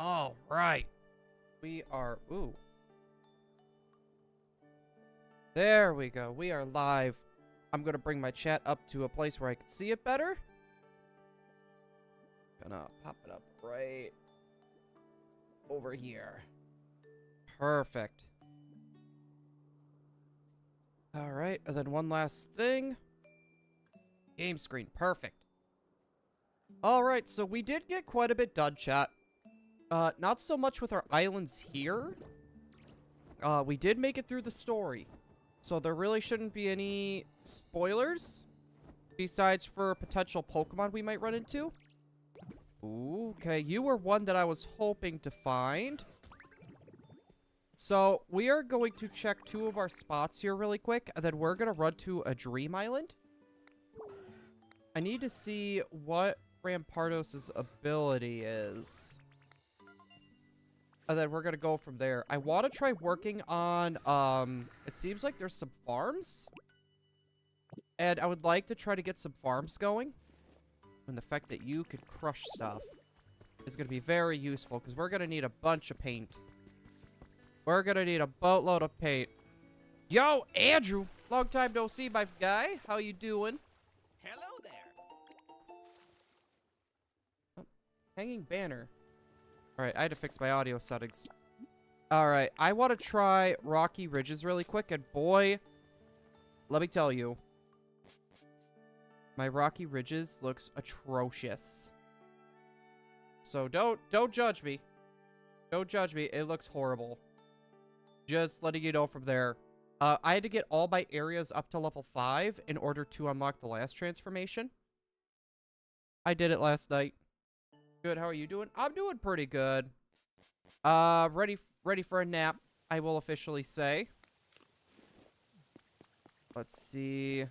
All right. We are... Ooh. There we go. We are live. I'm going to bring my chat up to a place where I can see it better. Gonna pop it up right over here. Perfect. All right. And then one last thing. Game screen. Perfect. All right. So we did get quite a bit done, chat. Not so much with our islands here. We did make it through the story. So there really shouldn't be any spoilers. Besides for potential Pokemon we might run into. Ooh, okay, you were one that I was hoping to find. So we are going to check 2 of our spots here really quick. And then we're going to run to a Dream Island. I need to see what Rampardos' ability is. And then we're going to go from there. I want to try working on, it seems like there's some farms. And I would like to try to get some farms going. And the fact that you could crush stuff is going to be very useful. Because we're going to need a bunch of paint. We're going to need a boatload of paint. Yo, Andrew. Long time no see, my guy. How you doing? Hello there. Oh, hanging banner. Alright, I had to fix my audio settings. Alright, I want to try Rocky Ridges really quick, and boy, let me tell you, my Rocky Ridges looks atrocious. So don't judge me. Don't judge me, it looks horrible. Just letting you know from there. I had to get all my areas up to level 5 in order to unlock the last transformation. I did it last night. Good, how are you doing? I'm doing pretty good. Ready for a nap, I will officially say. Let's see.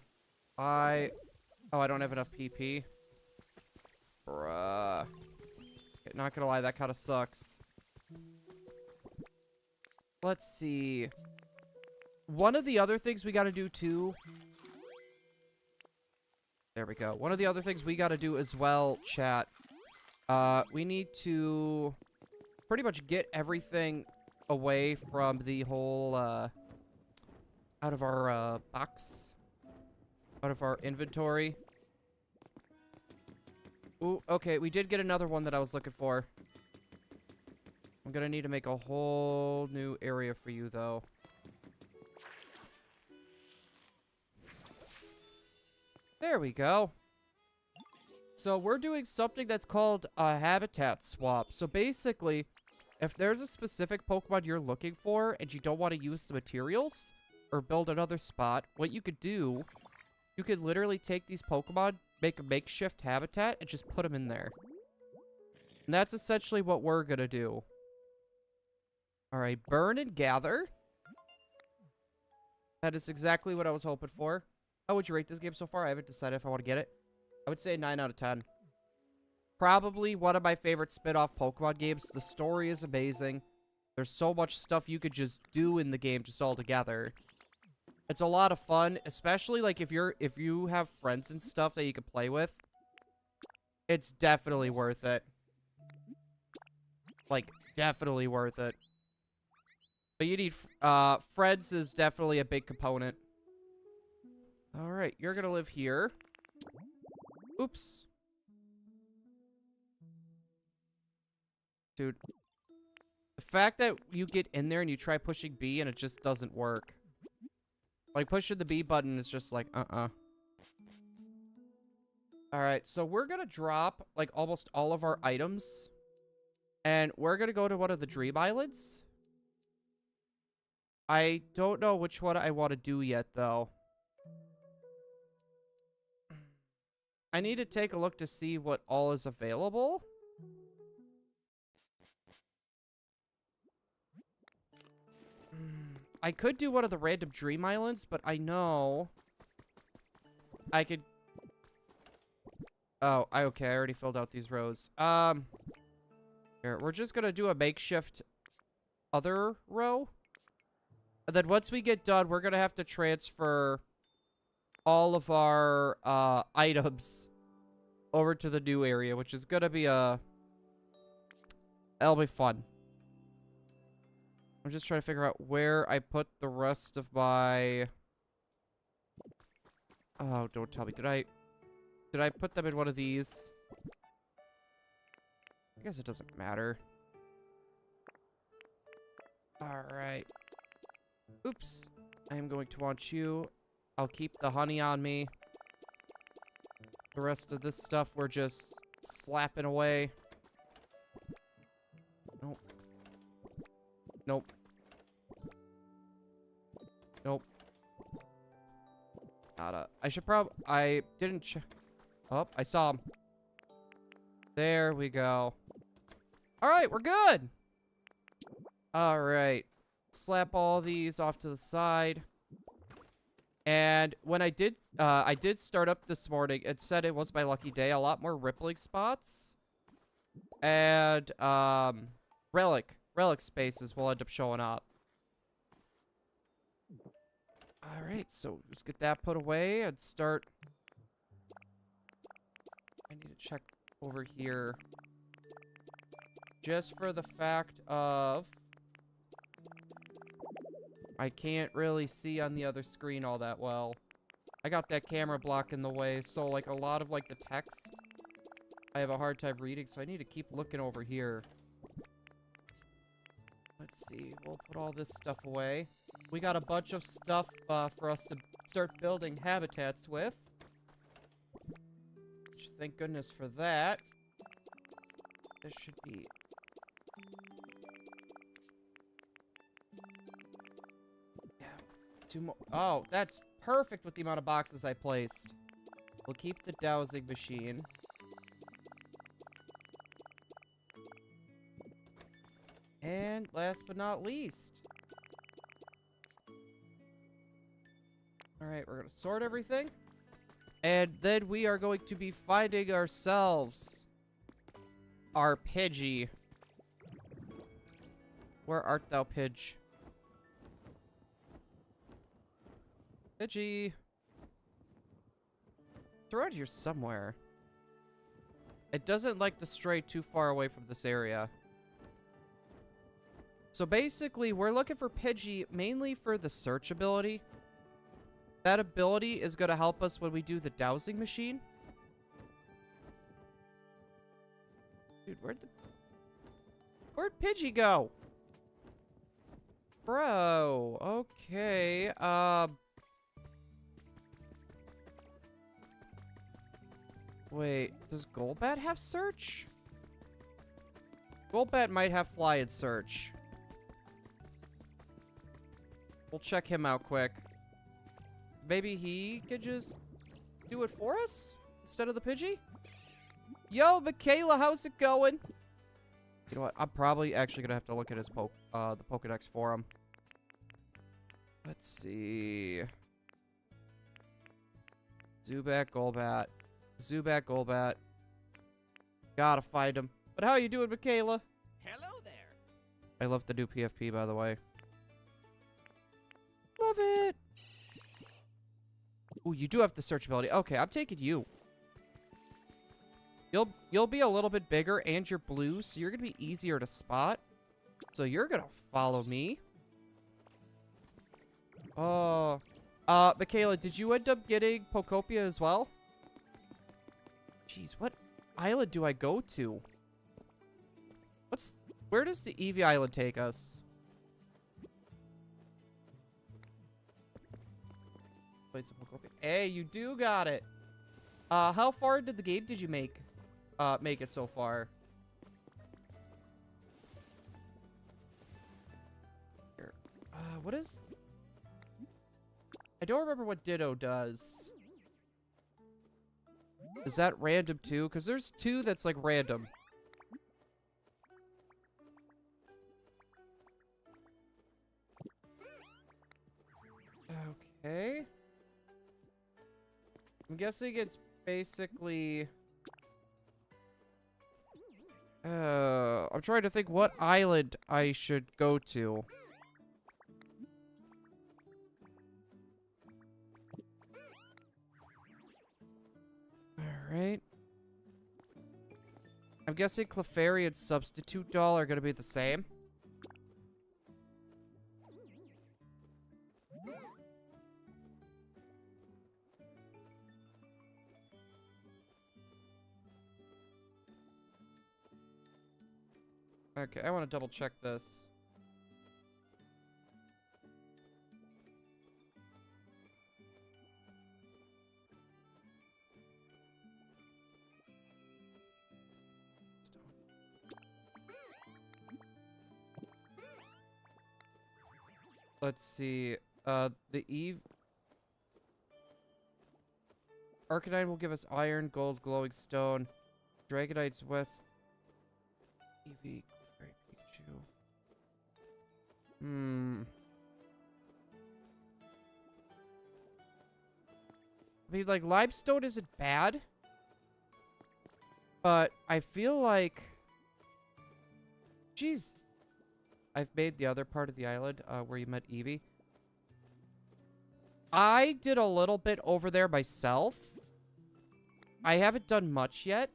Oh, I don't have enough PP. Bruh. Okay, not gonna lie, that kind of sucks. Let's see. One of the other things we gotta do, too... There we go. One of the other things we gotta do as well, chat... we need to pretty much get everything away from the whole, out of our, box. Out of our inventory. Ooh, okay, we did get another one that I was looking for. I'm gonna need to make a whole new area for you, though. There we go. So we're doing something that's called a habitat swap. So basically, if there's a specific Pokemon you're looking for and you don't want to use the materials or build another spot, what you could do, you could literally take these Pokemon, make a makeshift habitat, and just put them in there. And that's essentially what we're going to do. Alright, burn and gather. That is exactly what I was hoping for. How would you rate this game so far? I haven't decided if I want to get it. I would say 9 out of 10. Probably one of my favorite spin-off Pokemon games. The story is amazing. There's so much stuff you could just do in the game just all together. It's a lot of fun, especially like if you have friends and stuff that you can play with. It's definitely worth it. Like, definitely worth it. But you need friends is definitely a big component. Alright, you're gonna live here. Oops. Dude. The fact that you get in there and you try pushing B and it just doesn't work. Like, pushing the B button is just like, Alright, so we're gonna drop, like, almost all of our items. And we're gonna go to one of the Dream Islands. I don't know which one I want to do yet, though. I need to take a look to see what all is available. I could do one of the random Dream Islands, but I know I could... Oh, okay, I already filled out these rows. Here, we're just gonna do a makeshift other row. And then once we get done, we're gonna have to transfer all of our items over to the new area, which is gonna be a That'll be fun. I'm just trying to figure out where I put the rest of my... Oh, don't tell me. Did I put them in one of these? I guess it doesn't matter. Alright. Oops. I am going to want you. I'll keep the honey on me. The rest of this stuff we're just slapping away. Nope. Nope. Nope. Nada. I should I didn't Oh, I saw him. There we go. Alright, we're good. Alright. Slap all these off to the side. And when I did start up this morning, it said it was my lucky day. A lot more rippling spots. And, relic spaces will end up showing up. Alright, so just get that put away and start. I need to check over here. Just for the fact of... I can't really see on the other screen all that well. I got that camera block in the way, so like a lot of like the text I have a hard time reading, so I need to keep looking over here. Let's see, we'll put all this stuff away. We got a bunch of stuff for us to start building habitats with. Thank goodness for that. This should be... Yeah, 2 more. Oh, that's perfect with the amount of boxes I placed. We'll keep the dowsing machine. And last but not least. Alright, we're gonna sort everything. And then we are going to be finding ourselves our Pidgey. Where art thou, Pidge? Pidgey. It's around here somewhere. It doesn't like to stray too far away from this area. So basically, we're looking for Pidgey mainly for the search ability. That ability is going to help us when we do the dowsing machine. Dude, where'd Pidgey go? Bro, okay, wait, does Golbat have search? Golbat might have fly and search. We'll check him out quick. Maybe he could just do it for us instead of the Pidgey? Yo, Michaela, how's it going? You know what? I'm probably actually gonna have to look at his the Pokedex for him. Let's see. Zubat, Golbat. Zubat, Golbat. Gotta find him. But how you doing, Michaela? Hello there. I love the new PFP, by the way. Love it. Ooh, you do have the search ability. Okay, I'm taking you. You'll be a little bit bigger, and you're blue, so you're gonna be easier to spot. So you're gonna follow me. Oh, Michaela, did you end up getting Poképia as well? Jeez, what island do I go to? Where does the Eevee Island take us? Hey, you do got it. How far did the game did you make it so far? Here. What is... I don't remember what Ditto does. Is that random too? Because there's 2 that's like random. Okay. I'm guessing it's basically... I'm trying to think what island I should go to. Alright. I'm guessing Clefairy and Substitute Doll are gonna be the same. Okay, I want to double check this. Let's see. The Eve Arcanine will give us iron, gold, glowing stone. Dragonite's West. Eevee. Great Pikachu. I mean, like, limestone isn't bad. But I feel like... Jeez. I've made the other part of the island where you met Eevee. I did a little bit over there myself. I haven't done much yet.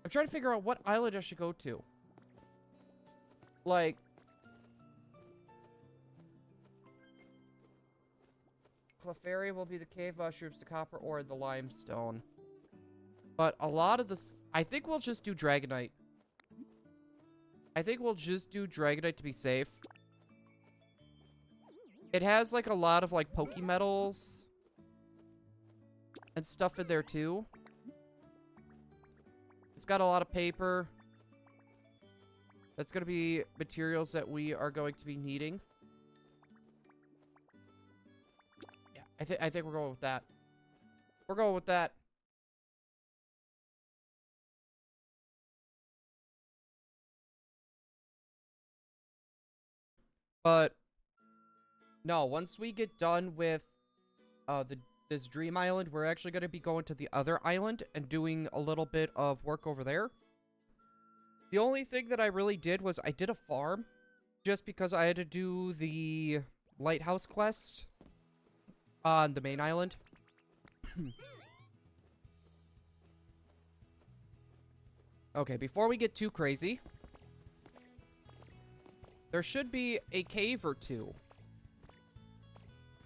I'm trying to figure out what island I should go to. Like... Clefairy will be the cave mushrooms, the copper ore, and the limestone. But a lot of this... I think we'll just do Dragonite. I think we'll just do Dragonite to be safe. It has, like, a lot of, like, Pokemetals and stuff in there, too. It's got a lot of paper. That's going to be materials that we are going to be needing. Yeah, I think we're going with that. We're going with that. But no, once we get done with this dream island, we're actually going to be going to the other island and doing a little bit of work over there. The only thing that I really did was I did a farm just because I had to do the lighthouse quest on the main island. Okay, before we get too crazy, there should be a cave or two.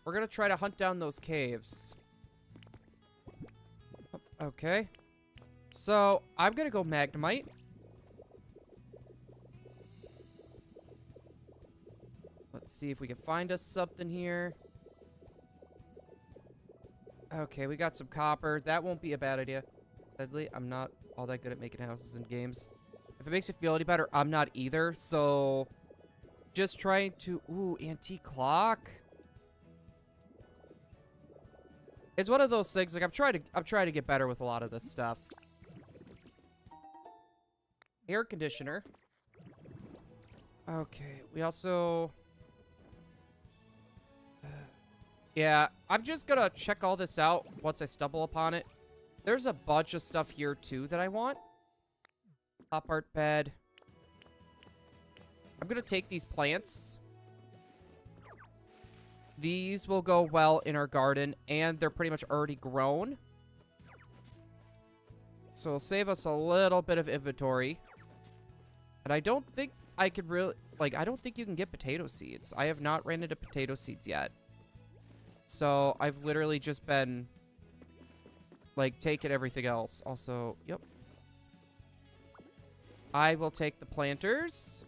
We're gonna try to hunt down those caves. Okay. So, I'm gonna go Magnemite. Let's see if we can find us something here. Okay, we got some copper. That won't be a bad idea. Sadly, I'm not all that good at making houses in games. If it makes you feel any better, I'm not either, so... Just trying to... Ooh, antique clock. It's one of those things, like, I'm trying to get better with a lot of this stuff. Air conditioner. Okay, we also... yeah, I'm just gonna check all this out once I stumble upon it. There's a bunch of stuff here, too, that I want. Pop art bed. I'm gonna take these plants. These will go well in our garden, and they're pretty much already grown. So it'll save us a little bit of inventory. And I don't think I could really... Like, I don't think you can get potato seeds. I have not ran into potato seeds yet. So I've literally just been... like, taking everything else. Also, yep. I will take the planters.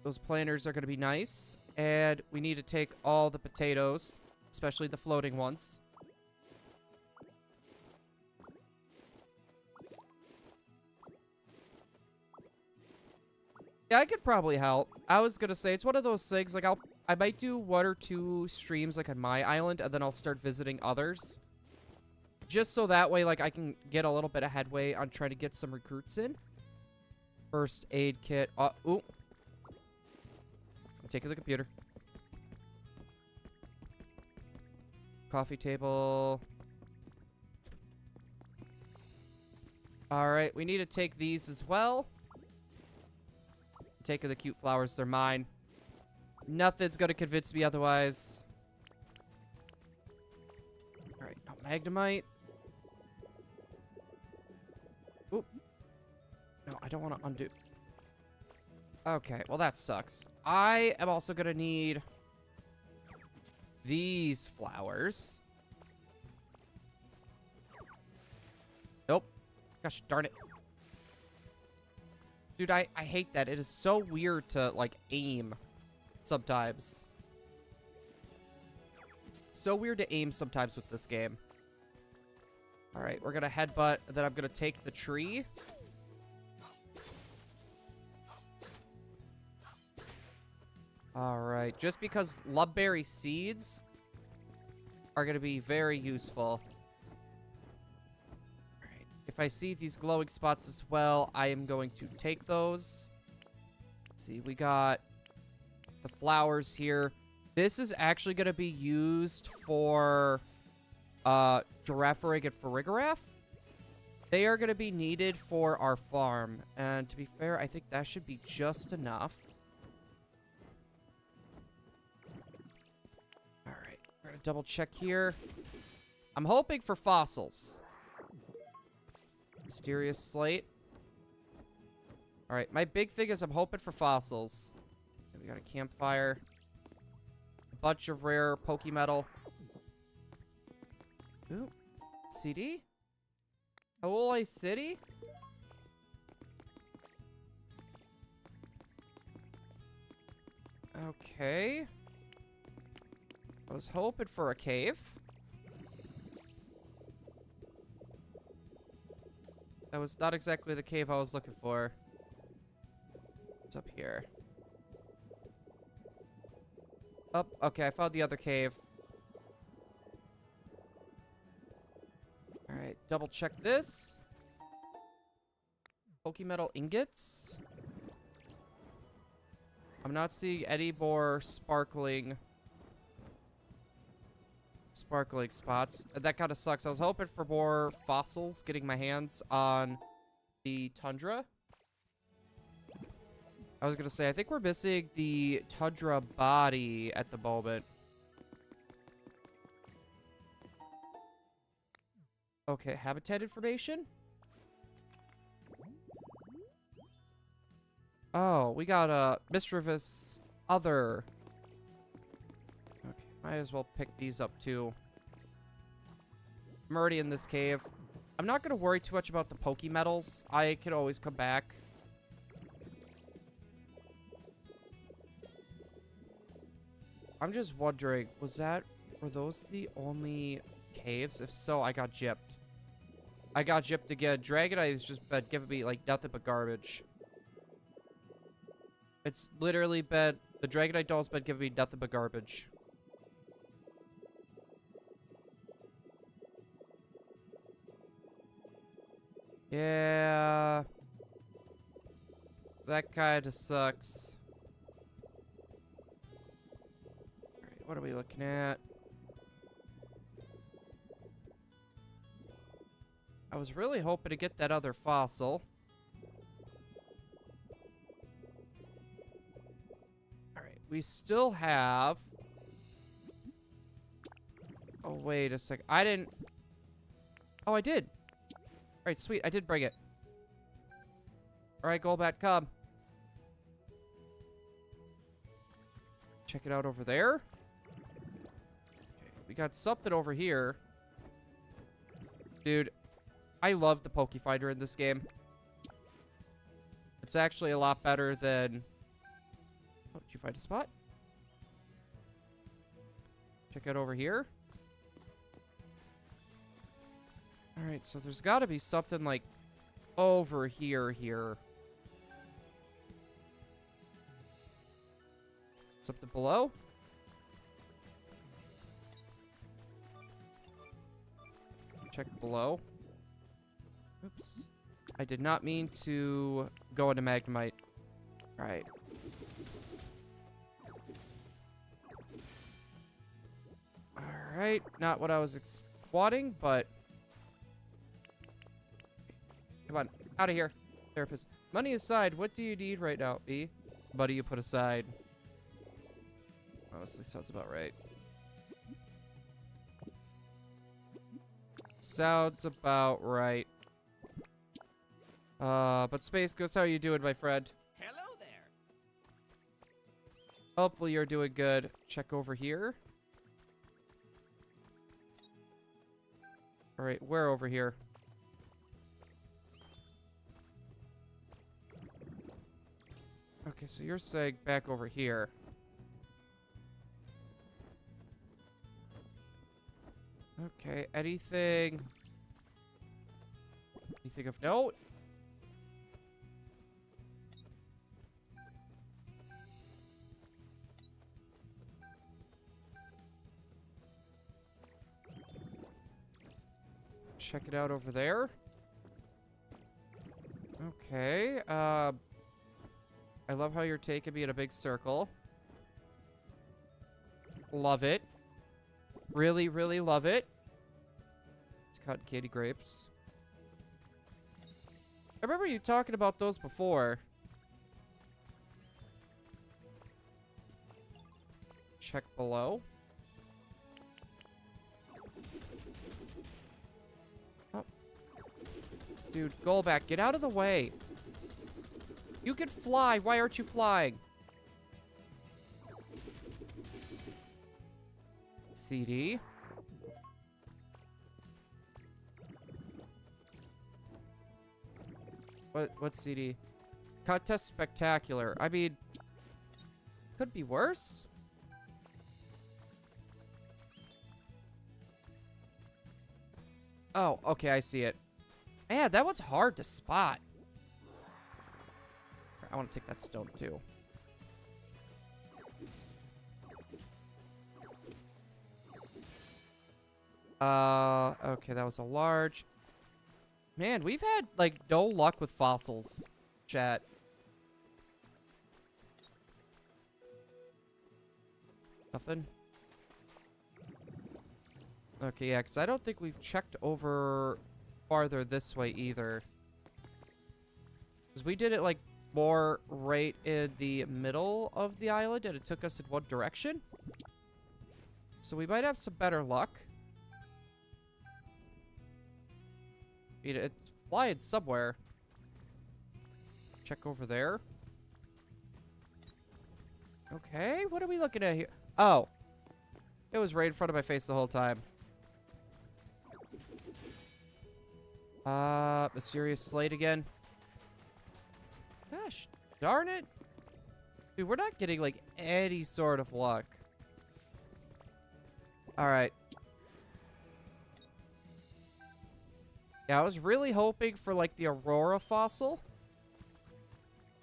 Those planters are going to be nice. And we need to take all the potatoes, especially the floating ones. Yeah, I could probably help. I was going to say, it's one of those things, like, I might do 1 or 2 streams, like, on my island, and then I'll start visiting others. Just so that way, like, I can get a little bit of headway on trying to get some recruits in. First aid kit. Ooh. I'm taking the computer. Coffee table. Alright, we need to take these as well. Taking the cute flowers, they're mine. Nothing's gonna convince me otherwise. Alright, no Magnemite. I don't want to undo. Okay, well, that sucks. I am also going to need these flowers. Nope. Gosh darn it. Dude, I hate that. It is so weird to, like, aim sometimes. So weird to aim sometimes with this game. All right, we're going to headbutt, and then I'm going to take the tree. All right, just because loveberry seeds are going to be very useful. All right, if I see these glowing spots as well, I am going to take those. Let's see, we got the flowers here. This is actually going to be used for Girafarig and Farigiraf. They are going to be needed for our farm. And to be fair, I think that should be just enough. All right, we're going to double check here. I'm hoping for fossils. Mysterious slate. All right, my big thing is I'm hoping for fossils. Okay, we got a campfire. Bunch of rare Pokemetal. Ooh. CD? Haole City? Okay. I was hoping for a cave. That was not exactly the cave I was looking for. What's up here? Oh, okay, I found the other cave. Alright, double check this. Pokemetal ingots. I'm not seeing any more sparkling spots. That kind of sucks. I was hoping for more fossils, getting my hands on the tundra. I was going to say, I think we're missing the tundra body at the moment. Okay, habitat information? Oh, we got a mischievous other. Okay, might as well pick these up too. I'm already in this cave. I'm not going to worry too much about the Pokemetals. I can always come back. I'm just wondering, were those the only caves? If so, I got gypped. I got gypped again. Dragonite has just been giving me, like, nothing but garbage. It's literally been, the Dragonite doll's been giving me nothing but garbage. Yeah. That kind of sucks. What are we looking at? I was really hoping to get that other fossil. Alright, we still have... Oh, wait a sec. I didn't... Oh, I did. Alright, sweet. I did bring it. Alright, Golbat, come. Check it out over there. We got something over here. Dude, I love the Pokefinder in this game. It's actually a lot better than... Oh, did you find a spot? Check out over here. Alright, so there's got to be something like over here. Something below? Check below. Oops. I did not mean to go into Magnemite. Alright. Alright. Not what I was wanting, but... Come on. Out of here. Therapist. Money aside, what do you need right now, B? What do you put aside? Honestly, sounds about right. Sounds about right. But Space Ghost, how are you doing, my friend? Hello there. Hopefully you're doing good. Check over here. All right, we're over here. Okay, so you're saying back over here. Okay, anything... Anything of note? Check it out over there. Okay, I love how you're taking me in a big circle. Love it. Really, really love it. It's cotton candy grapes. I remember you talking about those before. Check below. Oh. Dude, Golback, get out of the way. You can fly. Why aren't you flying? CD. What's CD? Contest Spectacular. I mean, could be worse. Oh, okay, I see it. Man, that one's hard to spot. I want to take that stone too. Okay, that was a large. Man, we've had, like, no luck with fossils, chat. Nothing? Okay, yeah, because I don't think we've checked over farther this way either. Because we did it, like, more right in the middle of the island, and it took us in one direction. So we might have some better luck. I mean, it's flying somewhere. Check over there. Okay, what are we looking at here? Oh. It was right in front of my face the whole time. Mysterious Slate again. Gosh, darn it. Dude, we're not getting, like, any sort of luck. Alright. Yeah, I was really hoping for, like, the Aurora fossil.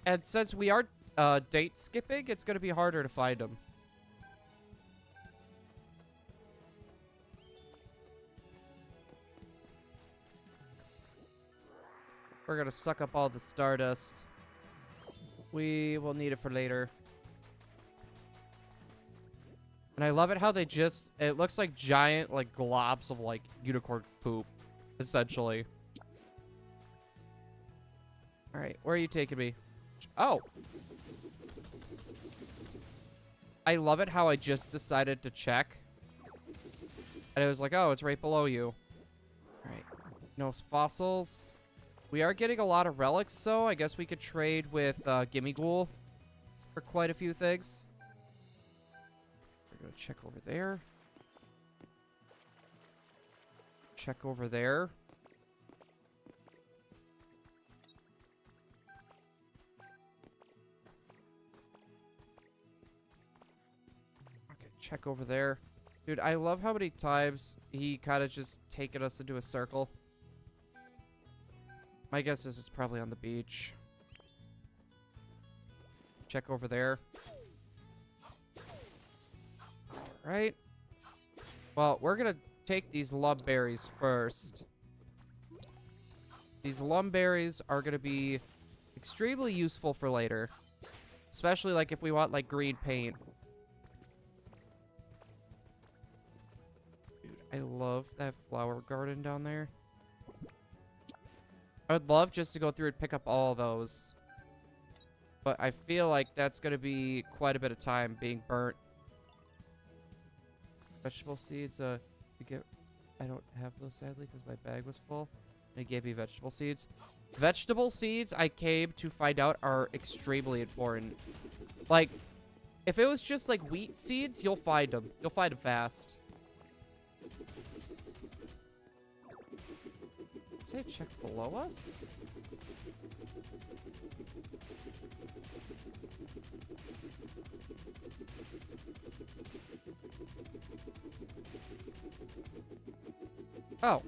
And since we are date skipping, it's going to be harder to find them. We're going to suck up all the Stardust. We will need it for later. And I love it how they just... It looks like giant, like, globs of, like, unicorn poop. Essentially. Alright, where are you taking me? Oh! I love it how I just decided to check. And it was like, oh, it's right below you. Alright. No fossils. We are getting a lot of relics, so I guess we could trade with Gimme Ghoul for quite a few things. We're going to check over there. Check over there. Okay, check over there. Dude, I love how many times he kind of just taken us into a circle. My guess is it's probably on the beach. Check over there. Alright. Well, we're gonna take these lumberries first. These lumberries are gonna be extremely useful for later. Especially, like, if we want, like, green paint. Dude, I love that flower garden down there. I would love just to go through and pick up all those. But I feel like that's going to be quite a bit of time being burnt. Vegetable seeds, I don't have those, sadly, because my bag was full. They gave me vegetable seeds. Vegetable seeds, I came to find out, are extremely important. Like, if it was just, like, wheat seeds, you'll find them. You'll find them fast. Say check below us? Oh.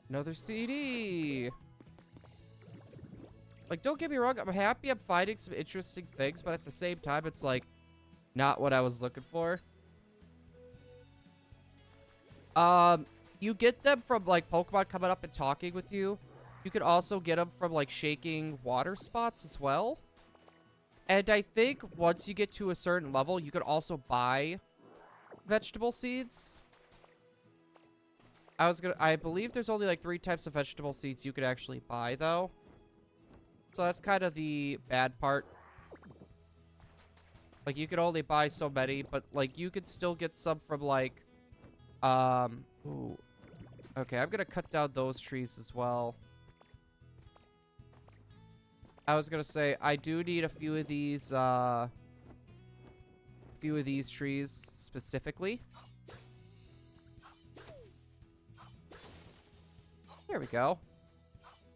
Another CD. Like, don't get me wrong, I'm happy I'm finding some interesting things, but at the same time, it's, like, not what I was looking for. You get them from, like, Pokemon coming up and talking with you. You can also get them from, like, shaking water spots as well. And I think once you get to a certain level, you can also buy vegetable seeds. I believe there's only, like, 3 types of vegetable seeds you could actually buy, though. So that's kind of the bad part. Like, you could only buy so many, but, like, you could still get some from, like, ooh. Okay, I'm gonna cut down those trees as well. I was gonna say, I do need a few of these trees specifically. There we go.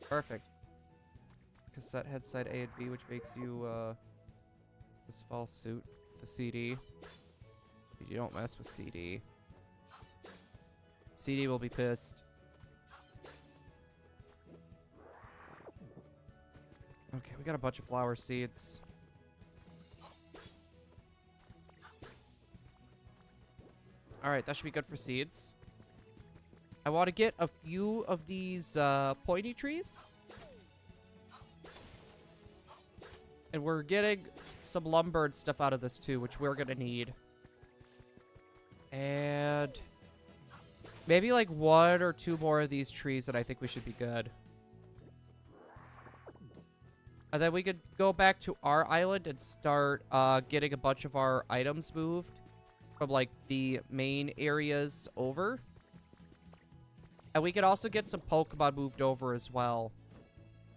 Perfect. Cassette head side A and B, which makes you, this false suit, the CD. You don't mess with CD. CD will be pissed. Okay, we got a bunch of flower seeds. Alright, that should be good for seeds. I want to get a few of these pointy trees. And we're getting some lumber and stuff out of this too, which we're going to need. And maybe like 1 or 2 more of these trees, and I think we should be good. And then we could go back to our island and start getting a bunch of our items moved from like the main areas over. And we could also get some Pokemon moved over as well.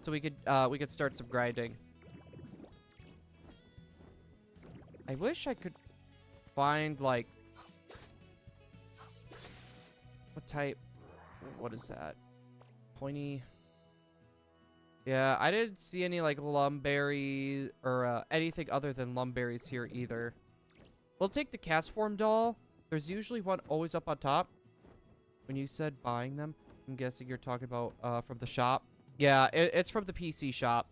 So we could start some grinding. I wish I could find like what type? What is that? Pointy. Yeah, I didn't see any like lumberry or anything other than lumberries here either. We'll take the cast form doll. There's usually one always up on top. When you said buying them, I'm guessing you're talking about from the shop. Yeah, it's from the PC shop.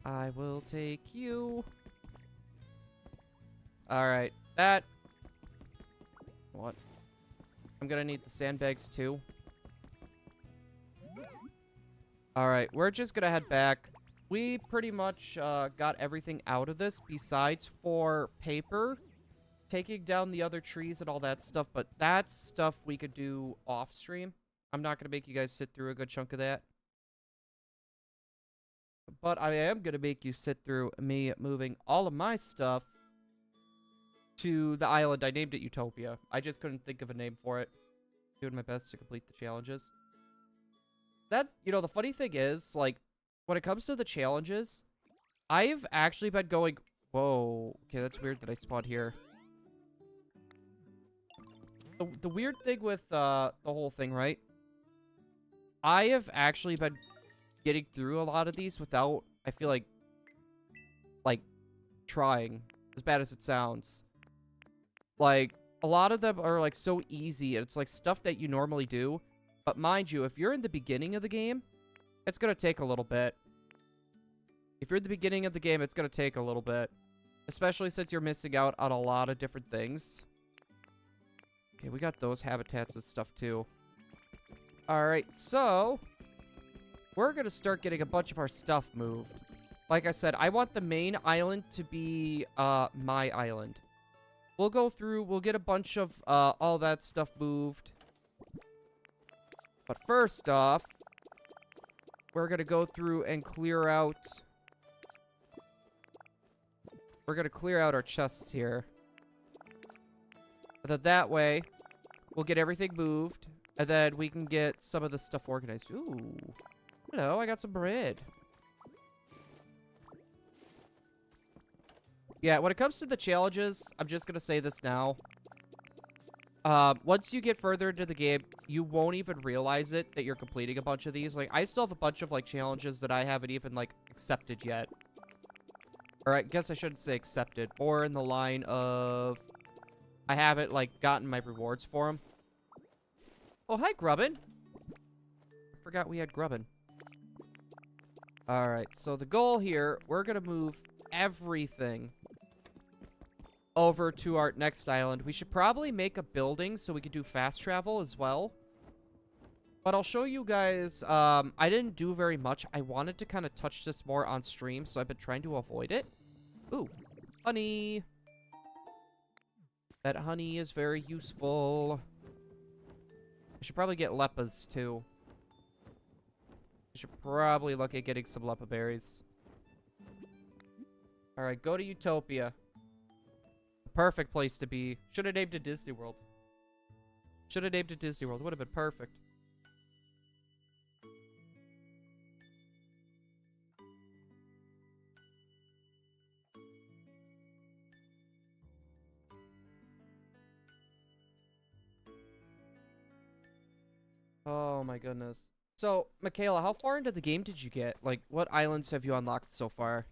I will take you. Alright, that... What? I'm gonna need the sandbags too. Alright, we're just gonna head back. We pretty much got everything out of this besides for paper. Taking down the other trees and all that stuff, but that's stuff we could do off stream. I'm not gonna make you guys sit through a good chunk of that. But I am gonna make you sit through me moving all of my stuff to the island. I named it Utopia. I just couldn't think of a name for it. Doing my best to complete the challenges. That, you know, the funny thing is, like, when it comes to the challenges, I've actually been going... Whoa. Okay, that's weird that I spawned here. The weird thing with the whole thing, right? I have actually been getting through a lot of these without, I feel like trying, as bad as it sounds. Like, a lot of them are, like, so easy, and it's, like, stuff that you normally do. But mind you, if you're in the beginning of the game, it's gonna take a little bit. If you're in the beginning of the game, it's gonna take a little bit. Especially since you're missing out on a lot of different things. Okay, we got those habitats and stuff, too. Alright, so... we're gonna start getting a bunch of our stuff moved. Like I said, I want the main island to be, my island. We'll go through, we'll get a bunch of, all that stuff moved. But first off, we're gonna go through and clear out... we're gonna clear out our chests here. So that way, We'll get everything moved, and then we can get some of this stuff organized. Ooh. Hello, I got some bread. Yeah, when it comes to the challenges, I'm just going to say this now. Once you get further into the game, you won't even realize it that you're completing a bunch of these. Like, I still have a bunch of, like, challenges that I haven't even, like, accepted yet. Or I guess I shouldn't say accepted. Or in the line of... I haven't, like, gotten my rewards for them. Oh, hi, Grubbin. I forgot we had Grubbin. Alright, so the goal here, we're gonna move everything over to our next island. We should probably make a building so we could do fast travel as well. But I'll show you guys, I didn't do very much. I wanted to kind of touch this more on stream, so I've been trying to avoid it. Ooh, honey. That honey is very useful. I should probably get leppas, too. I should probably look at getting some leppa berries. Alright, go to Utopia. Perfect place to be. Should have named it Disney World. Should have named it Disney World. Would have been perfect. Oh my goodness. So, Michaela, how far into the game did you get? Like, what islands have you unlocked so far?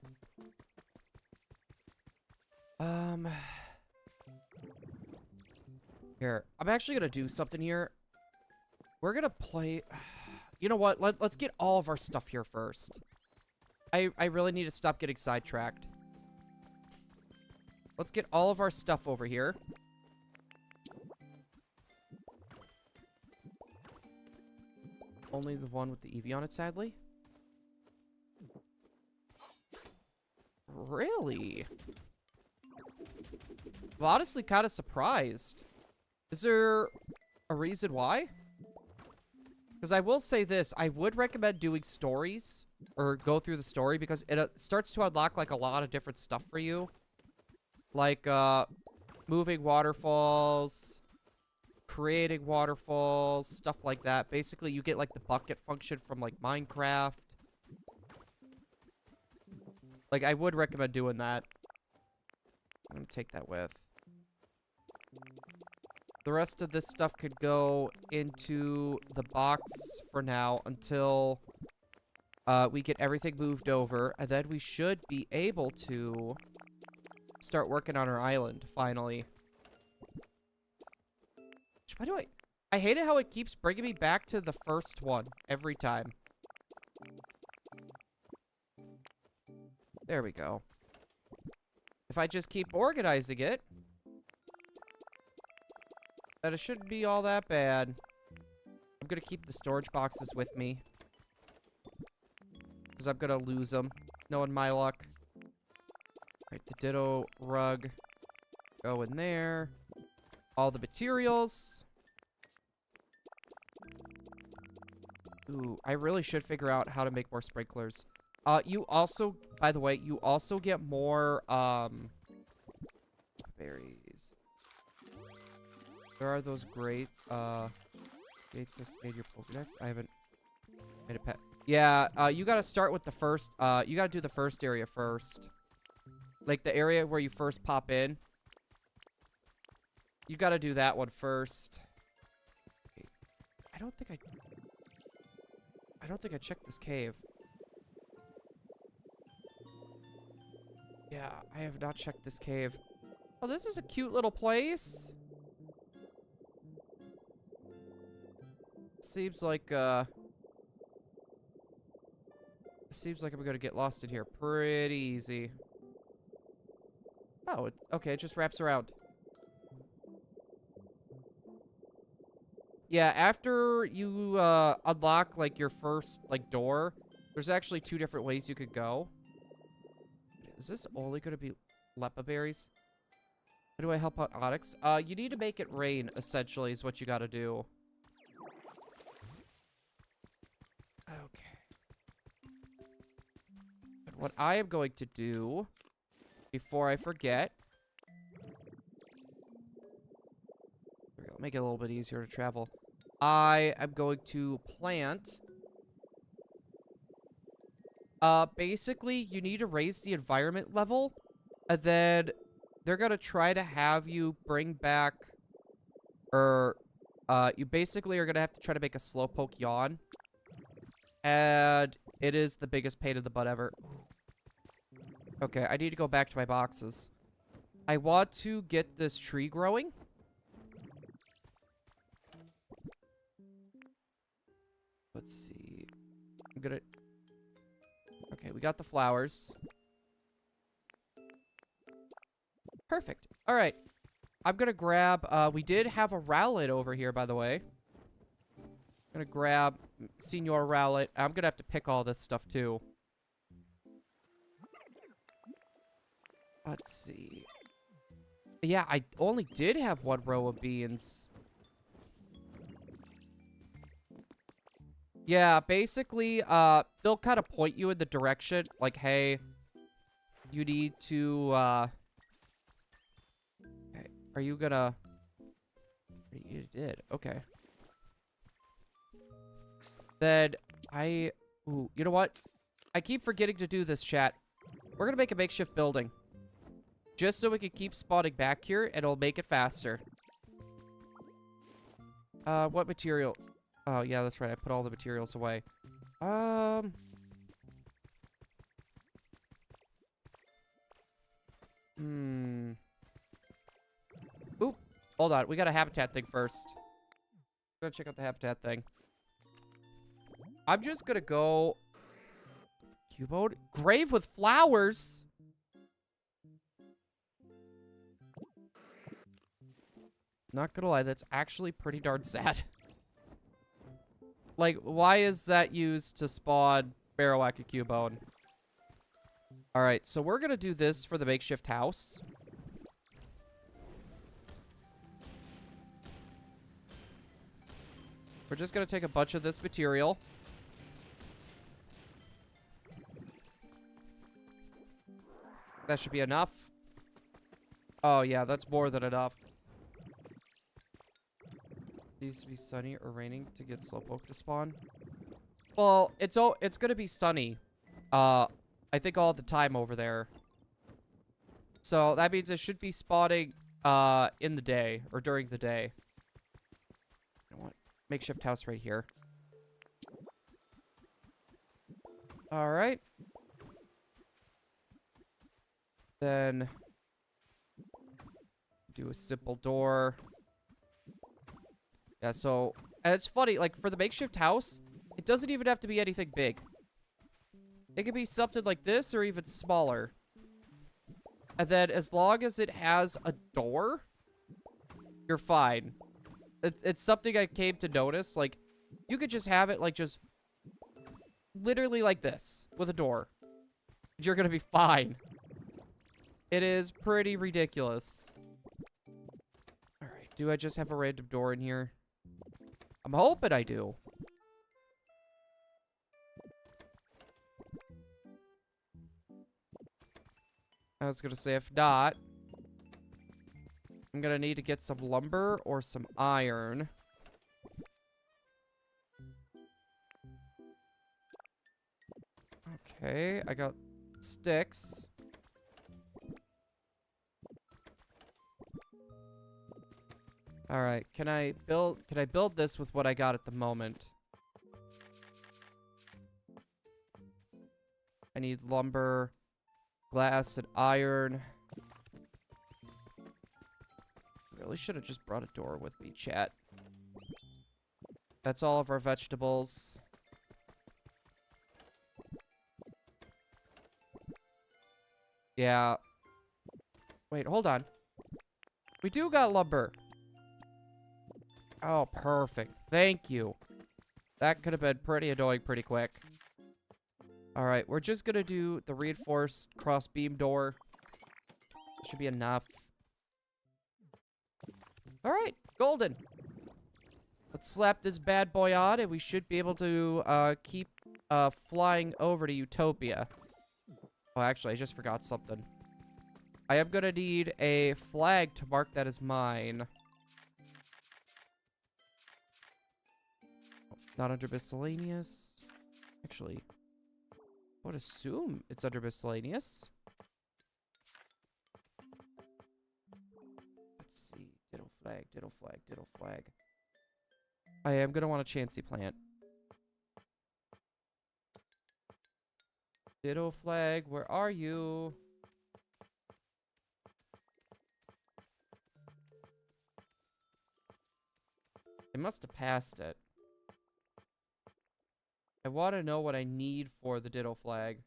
Here, I'm actually gonna do something here. We're gonna play... You know what? Let's get all of our stuff here first. I really need to stop getting sidetracked. Let's get all of our stuff over here. Only the one with the Eevee on it, sadly. Really? I'm honestly kind of surprised. Is there a reason why? Because I will say this. I would recommend doing stories. Or go through the story. Because it starts to unlock, like, a lot of different stuff for you. Like, moving waterfalls. Creating waterfalls, stuff like that. Basically, you get, like, the bucket function from, like, Minecraft. Like, I would recommend doing that. I'm gonna take that with. The rest of this stuff could go into the box for now until we get everything moved over. And then we should be able to start working on our island, finally. Why do I hate it how it keeps bringing me back to the first one every time. There we go. If I just keep organizing it, then it shouldn't be all that bad. I'm gonna keep the storage boxes with me. Because I'm gonna lose them. Knowing my luck. Alright, the Ditto rug. Go in there. All the materials. Ooh, I really should figure out how to make more sprinklers. You also, by the way, you also get more, berries. There are those great, gates to stage your Pokédex. I haven't made a pet. Yeah, you gotta start with the first, you gotta do the first area first. Like, the area where you first pop in. You gotta do that one first. I don't think I checked this cave. Yeah, I have not checked this cave. Oh, this is a cute little place. Seems like I'm gonna get lost in here pretty easy. Oh, okay, it just wraps around. Yeah, after you unlock, like, your first, like, door, there's actually 2 different ways you could go. Is this only going to be leppa berries? How do I help out Onyx? You need to make it rain, essentially, is what you gotta do. Okay. And what I am going to do, before I forget... There we go. make it a little bit easier to travel. I am going to plant. Basically, you need to raise the environment level, and then they're gonna try to have you bring back, or, you basically are gonna have to try to make a Slowpoke yawn, and it is the biggest pain in the butt ever. Okay, I need to go back to my boxes. I want to get this tree growing. Let's see. I'm gonna... Okay, we got the flowers. Perfect. All right. I'm gonna grab... we did have a Rowlet over here, by the way. I'm gonna grab Senior Rowlet. I'm gonna have to pick all this stuff, too. Let's see. Yeah, I only did have one row of beans. Yeah, basically, they'll kind of point you in the direction, like, hey, you need to, okay, are you gonna, you did, okay. Then, ooh, you know what? I keep forgetting to do this, chat. We're gonna make a makeshift building. Just so we can keep spawning back here, and it'll make it faster. What material? Oh, yeah, that's right. I put all the materials away. Oop. Hold on. We got a habitat thing first. Go check out the habitat thing. I'm just gonna go... Cubone? Grave with flowers? Not gonna lie, that's actually pretty darn sad. Like, why is that used to spawn Marowak and Cubone? Alright, so we're gonna do this for the makeshift house. We're just gonna take a bunch of this material. That should be enough. Oh, yeah, that's more than enough. It needs to be sunny or raining to get Slowpoke to spawn. Well, it's gonna be sunny. I think all the time over there. So that means it should be spawning in the day or during the day. You know what? Makeshift house right here. All right. Then do a simple door. Yeah, so, and it's funny, like, for the makeshift house, it doesn't even have to be anything big. It could be something like this or even smaller. And then as long as it has a door, you're fine. It's something I came to notice. Like, you could just have it, like, just literally like this with a door. You're gonna be fine. It is pretty ridiculous. Alright, do I just have a random door in here? I'm hoping I do. I was gonna say, if not, I'm gonna need to get some lumber or some iron. Okay, I got sticks. All right, can I build this with what I got at the moment? I need lumber, glass, and iron. Really should have just brought a door with me, chat. That's all of our vegetables. Yeah. Wait, hold on. We do got lumber. Oh, perfect. Thank you. That could have been pretty annoying pretty quick. Alright, we're just gonna do the reinforced cross-beam door. Should be enough. Alright, golden. Let's slap this bad boy on, and we should be able to keep flying over to Utopia. Oh, actually, I just forgot something. I am gonna need a flag to mark that as mine. not under miscellaneous. Actually, I would assume it's under miscellaneous. Let's see. Ditto flag, ditto flag, ditto flag. I am going to want a Chansey plant. Ditto flag, where are you? I must have passed it. I want to know what I need for the Ditto flag.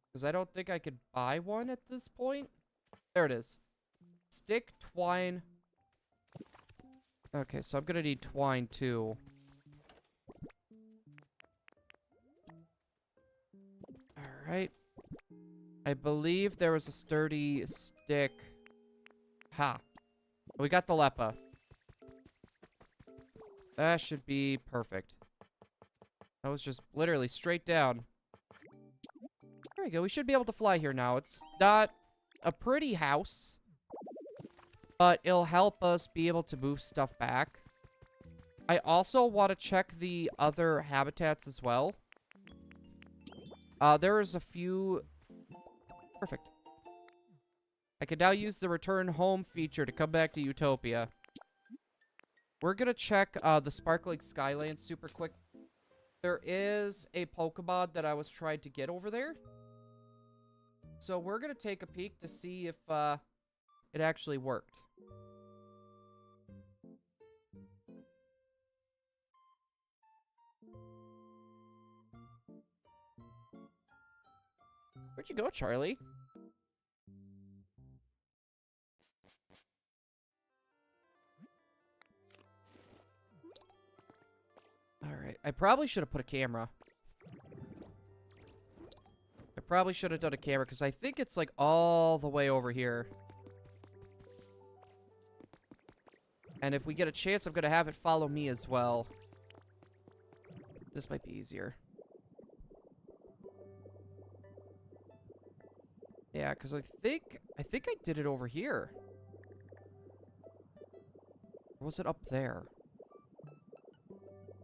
Because I don't think I could buy one at this point. There it is. Stick, twine. Okay, so I'm going to need twine too. Alright. I believe there was a sturdy stick. Ha. We got the Leppa. That should be perfect. That was just literally straight down. There we go. We should be able to fly here now. It's not a pretty house, but it'll help us be able to move stuff back. I also want to check the other habitats as well. There is a few... Perfect. I can now use the return home feature to come back to Utopia. We're going to check the Sparkling Skylands super quick. There is a Pokemon that I was trying to get over there. So we're going to take a peek to see if it actually worked. Where'd you go, Charlie? Alright, I probably should have put a camera. I probably should have done a camera, because I think it's, like, all the way over here. And if we get a chance, I'm going to have it follow me as well. This might be easier. Yeah, because I think I did it over here. Or was it up there?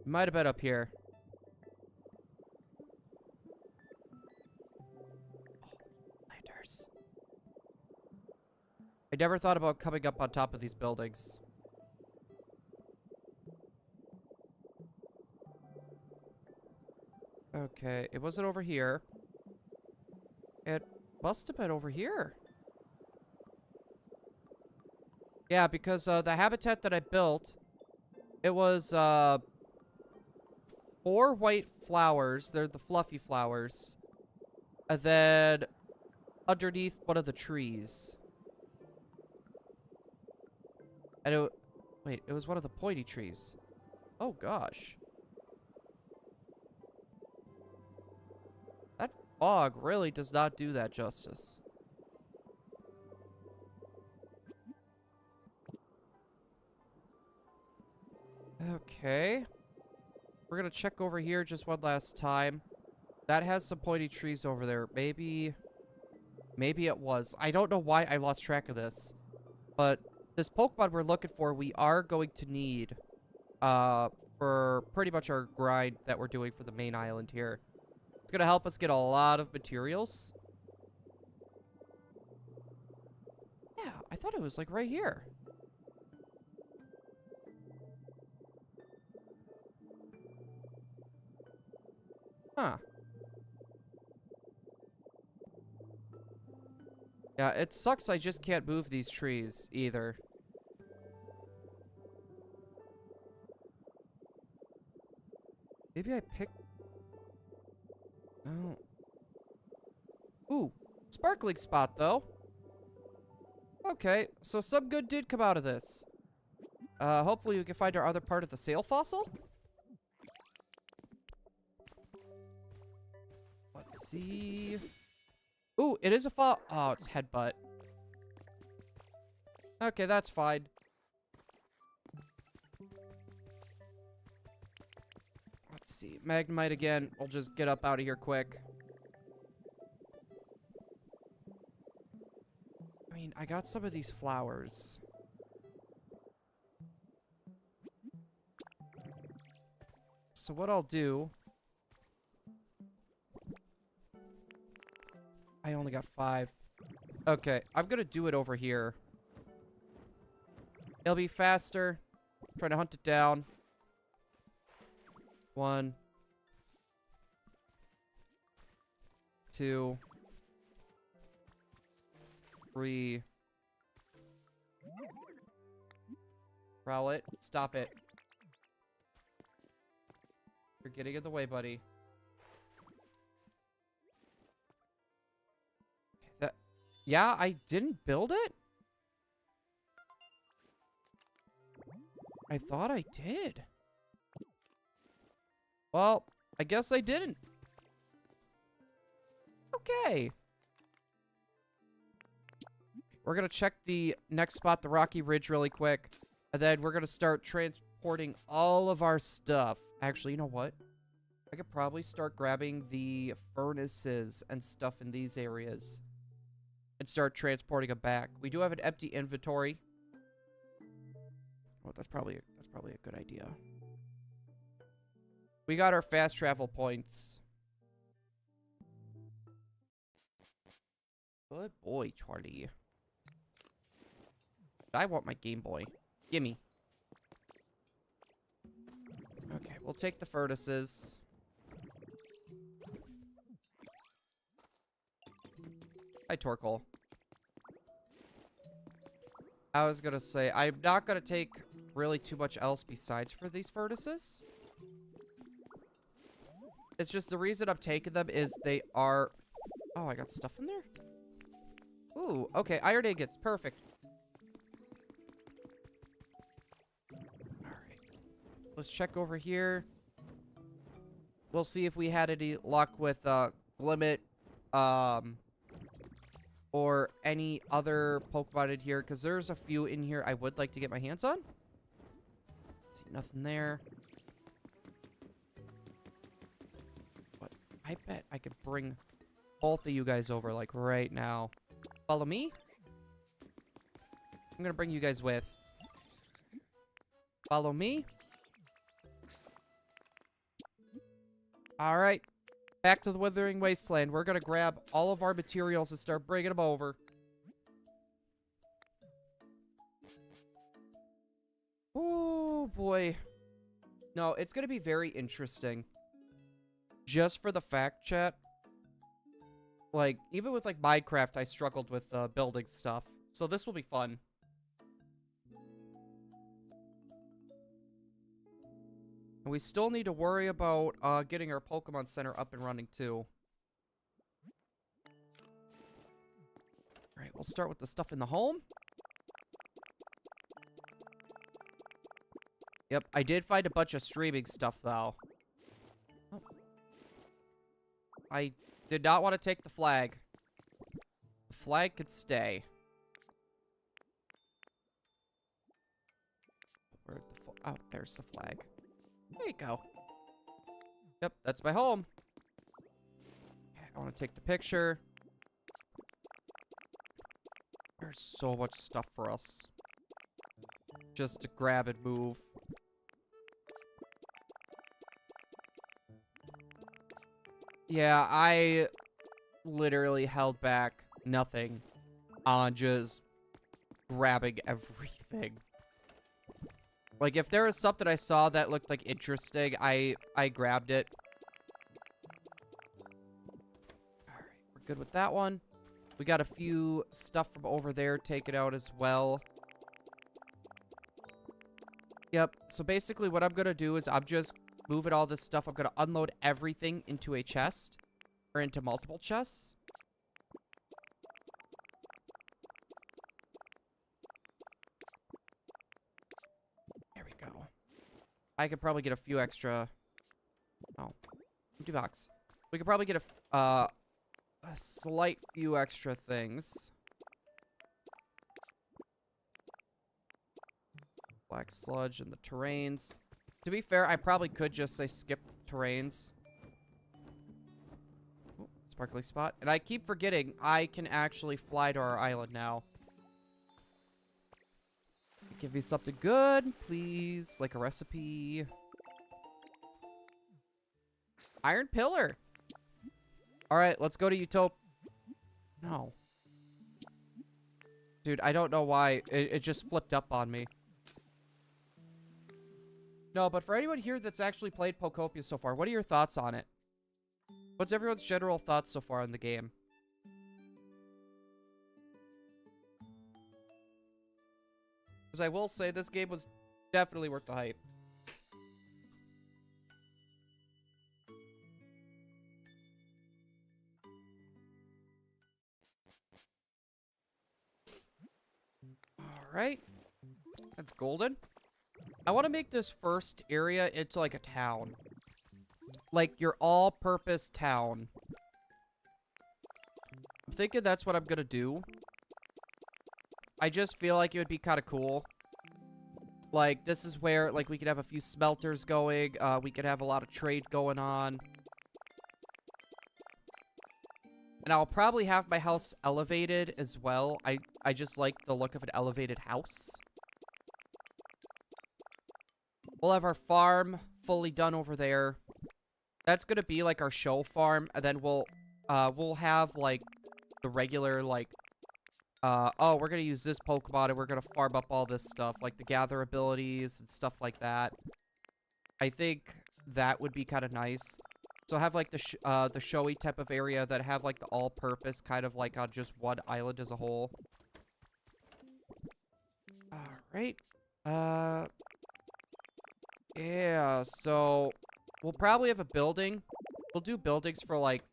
It might have been up here. Oh, ladders. I never thought about coming up on top of these buildings. Okay, it wasn't over here. It must have been over here. Yeah, because the habitat that I built, it was 4 white flowers. They're the fluffy flowers. And then underneath one of the trees. And wait, it was one of the pointy trees. Oh gosh. That fog really does not do that justice. Okay. We're gonna check over here just one last time. That has some pointy trees over there. Maybe it was. I don't know why I lost track of this. But this Pokemon we're looking for, we are going to need for pretty much our grind that we're doing for the main island here. It's gonna help us get a lot of materials. Yeah, I thought it was like right here. Huh. Yeah, it sucks I just can't move these trees either. Maybe I picked... Oh. Ooh, sparkling spot though. Okay, so some good did come out of this. Hopefully we can find our other part of the sail fossil. Let's see. Ooh, it is a oh, it's headbutt. Okay, that's fine. Let's see. Magnemite again. We'll just get up out of here quick. I mean, I got some of these flowers. So what I'll do... I only got 5. Okay, I'm gonna do it over here. It'll be faster. Trying to hunt it down. 1, 2, 3. Prowl it. Stop it. You're getting in the way, buddy. Yeah, I didn't build it? I thought I did. Well, I guess I didn't. Okay. We're gonna check the next spot, the Rocky Ridge, really quick. And then we're gonna start transporting all of our stuff. Actually, you know what? I could probably start grabbing the furnaces and stuff in these areas. And start transporting them back. We do have an empty inventory. Well, that's probably a good idea. We got our fast travel points. Good boy, Charlie. I want my Game Boy. Gimme. Okay, we'll take the furnaces. Hi, Torkoal. I was gonna say, I'm not gonna take really too much else besides for these furnaces. It's just the reason I'm taking them is they are... Oh, I got stuff in there? Ooh, okay, iron ingots, perfect. Alright. Let's check over here. We'll see if we had any luck with, Glimmet, or any other Pokemon in here, because there's a few in here I would like to get my hands on. See, nothing there. But I bet I could bring both of you guys over, like, right now. Follow me? I'm gonna bring you guys with. Follow me? Alright. Back to the Withering Wasteland. We're gonna grab all of our materials and start bringing them over. Oh, boy. No, it's gonna be very interesting. Just for the fact, chat. Like, even with, like, Minecraft, I struggled with, building stuff. So this will be fun. And we still need to worry about getting our Pokemon Center up and running, too. Alright, we'll start with the stuff in the home. Yep, I did find a bunch of streaming stuff, though. Oh. I did not want to take the flag. The flag could stay. Where'd the oh, there's the flag. There you go. Yep, that's my home. Okay, I want to take the picture. There's so much stuff for us. Just to grab and move. Yeah, I literally held back nothing on just grabbing everything. Like, if there was something I saw that looked, like, interesting, I grabbed it. Alright, we're good with that one. We got a few stuff from over there taken out as well. Yep, so basically what I'm gonna do is I'm just moving all this stuff. I'm gonna unload everything into a chest. Or into multiple chests. There we go. I could probably get a few extra... Oh. Empty box. We could probably get a slight few extra things. Black sludge and the terrains. To be fair, I probably could just say skip terrains. Oh, sparkly spot. And I keep forgetting I can actually fly to our island now. Give me something good, please. Like a recipe. Iron pillar. All right, let's go to Utopia. No. Dude, I don't know why. It just flipped up on me. No, but for anyone here that's actually played Pokopia so far, what are your thoughts on it? What's everyone's general thoughts so far on the game? Because I will say this game was definitely worth the hype. Alright. That's golden. I want to make this first area into like a town. Like your all-purpose town. I'm thinking that's what I'm gonna do. I just feel like it would be kind of cool. Like, this is where, like, we could have a few smelters going. We could have a lot of trade going on. And I'll probably have my house elevated as well. I just like the look of an elevated house. We'll have our farm fully done over there. That's gonna be, like, our show farm. And then we'll have, like, the regular, like, oh, we're gonna use this Pokemon and we're gonna farm up all this stuff, like the gather abilities and stuff like that. I think that would be kind of nice. So have like the showy type of area that have like the all-purpose kind of like on just one island as a whole. All right. Yeah, so we'll probably have a building. We'll do buildings for like,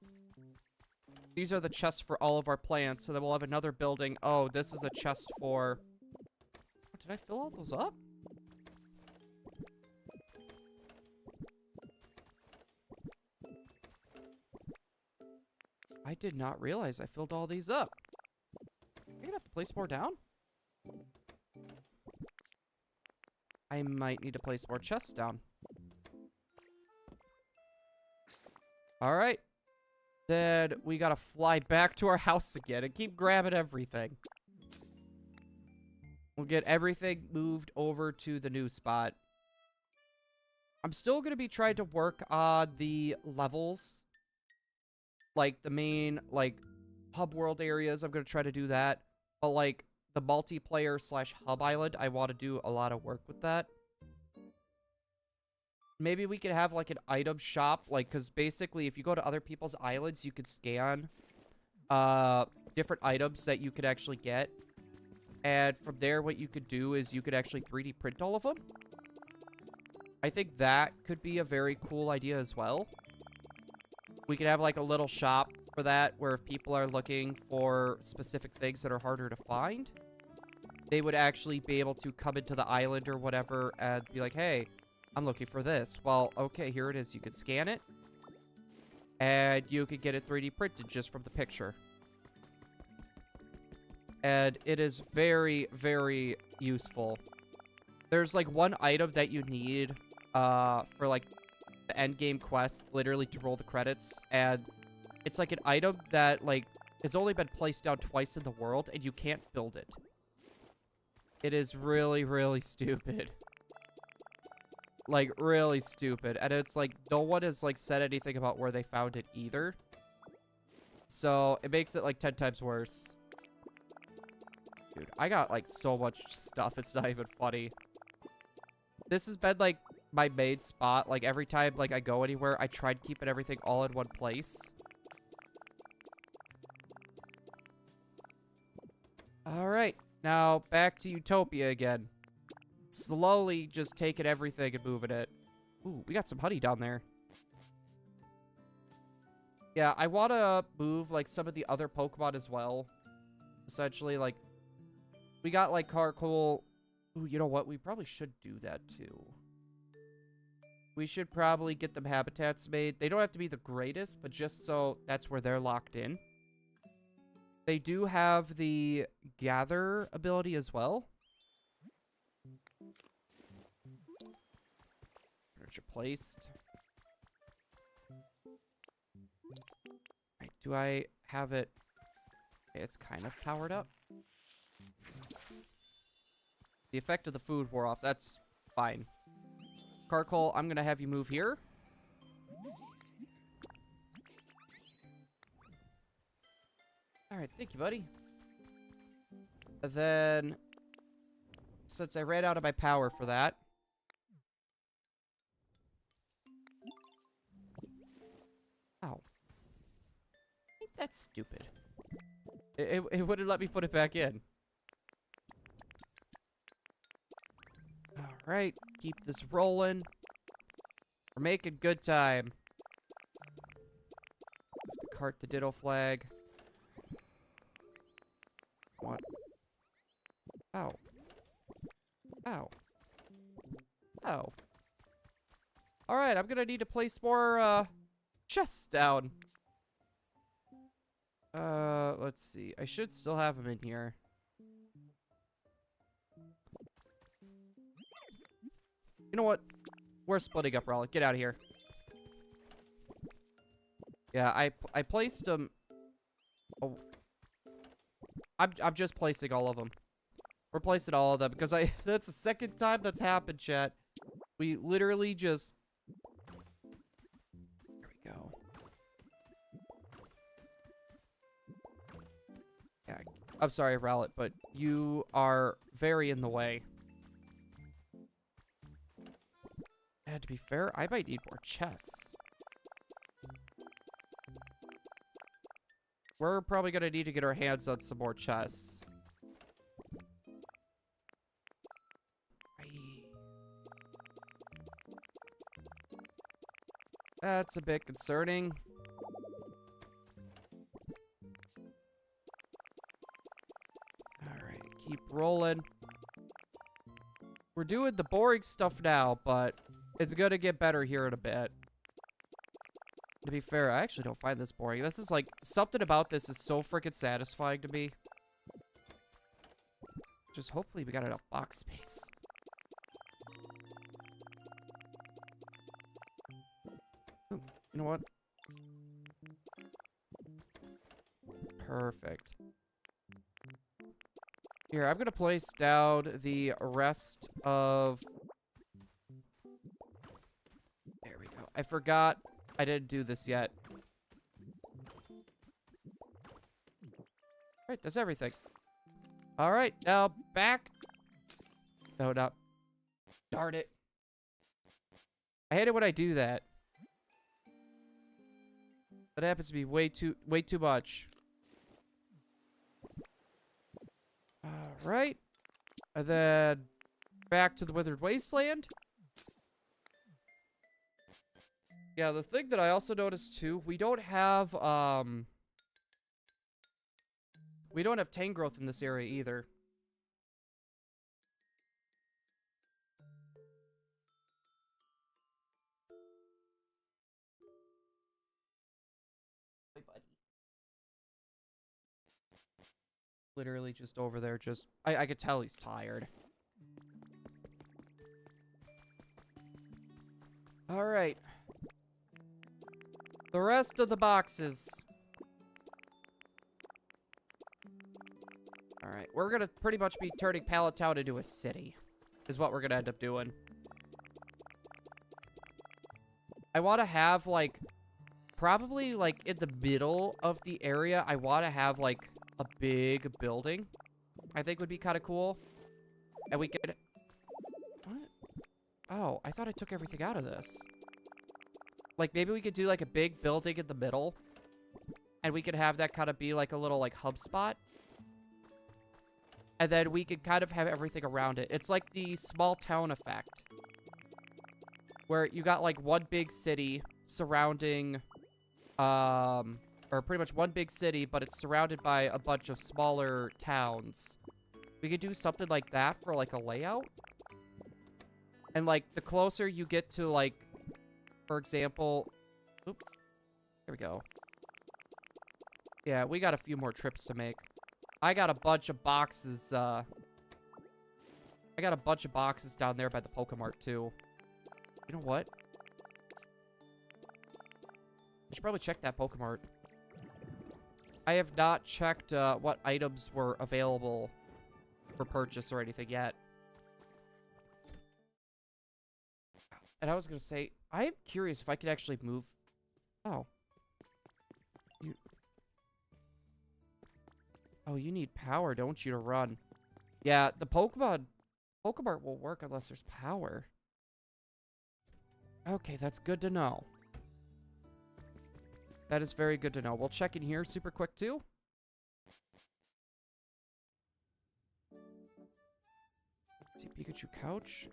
these are the chests for all of our plants, so then we'll have another building. Oh, this is a chest for... Oh, did I fill all those up? I did not realize I filled all these up. I'm gonna have to place more down? I might need to place more chests down. Alright. Then we gotta fly back to our house again and keep grabbing everything. We'll get everything moved over to the new spot. I'm still gonna be trying to work on the levels. Like, the main, like, hub world areas. I'm gonna try to do that. But, like, the multiplayer / hub island, I want to do a lot of work with that. Maybe we could have, like, an item shop, like, because basically, if you go to other people's islands, you could scan, different items that you could actually get. And from there, what you could do is you could actually 3D print all of them. I think that could be a very cool idea as well. We could have, like, a little shop for that, where if people are looking for specific things that are harder to find, they would actually be able to come into the island or whatever and be like, hey, I'm looking for this. Well, okay, here it is. You could scan it. And you could get it 3D printed just from the picture. And it is very, very useful. There's, like, one item that you need for, like, the end game quest, literally to roll the credits. And it's, like, an item that, like, it's only been placed down twice in the world, and you can't build it. It is really, really stupid. Like, really stupid. And it's like, no one has, like, said anything about where they found it either. So, it makes it, like, 10 times worse. Dude, I got, like, so much stuff, it's not even funny. This has been, like, my main spot. Like, every time, like, I go anywhere, I tried keeping everything all in one place. Alright, now back to Utopia again. Slowly just taking everything and moving it. Ooh, we got some honey down there. Yeah, I want to move, like, some of the other Pokemon as well. Essentially, like, we got, like, Carcool. Ooh, you know what? We probably should do that, too. We should probably get them habitats made. They don't have to be the greatest, but just so that's where they're locked in. They do have the gather ability as well. Furniture placed. Right, do I have it? Okay, it's kind of powered up. The effect of the food wore off. That's fine. Carcoal, I'm gonna have you move here. Alright, thank you, buddy. And then, since I ran out of my power for that. Ow. Ain't that stupid? It wouldn't let me put it back in. Alright, keep this rolling. We're making good time. Cart the Ditto flag. What? Ow. Ow. Ow. Alright, I'm gonna need to place more, chests down. Let's see. I should still have them in here. You know what? We're splitting up, Rollick. Get out of here. Yeah, I placed them. Oh, I'm just placing all of them. We're placing all of them because that's the second time that's happened, chat. We literally just. There we go. Yeah, I'm sorry, Rowlet, but you are very in the way. And to be fair, I might need more chests. We're probably gonna need to get our hands on some more chests. That's a bit concerning. Alright, keep rolling. We're doing the boring stuff now, but it's gonna get better here in a bit. To be fair, I actually don't find this boring. This is like, something about this is so freaking satisfying to me. Just hopefully we got enough box space. Ooh, you know what? Perfect. Here, I'm gonna place down the rest of... There we go. I forgot I didn't do this yet. Alright, that's everything. Alright, now back. No, not. Darn it. I hate it when I do that. That happens to be way too much. Alright. And then back to the Withered Wasteland. Yeah, the thing that I also noticed too, we don't have Tangrowth in this area either. Hey, buddy. Literally just over there, just... I could tell he's tired. Alright. The rest of the boxes. Alright, we're gonna pretty much be turning Pallet Town into a city. Is what we're gonna end up doing. I want to have, like... Probably, like, in the middle of the area, I want to have, like, a big building. I think would be kind of cool. And we could... What? Oh, I thought I took everything out of this. Like, maybe we could do, like, a big building in the middle. And we could have that kind of be, like, a little, like, hub spot. And then we could kind of have everything around it. It's like the small town effect. Where you got, like, one big city surrounding... or pretty much one big city, but it's surrounded by a bunch of smaller towns. We could do something like that for, like, a layout. And, like, the closer you get to, like... For example, oops, there we go. Yeah, we got a few more trips to make. I got a bunch of boxes, I got a bunch of boxes down there by the Pokemart, too. You know what? I should probably check that Pokemart. I have not checked, what items were available for purchase or anything yet. And I was gonna say, I'm curious if I could actually move... Oh. Oh, you need power, don't you, to run? Yeah, the Pokemart will work unless there's power. Okay, that's good to know. That is very good to know. We'll check in here super quick, too. Let's see, Pikachu couch.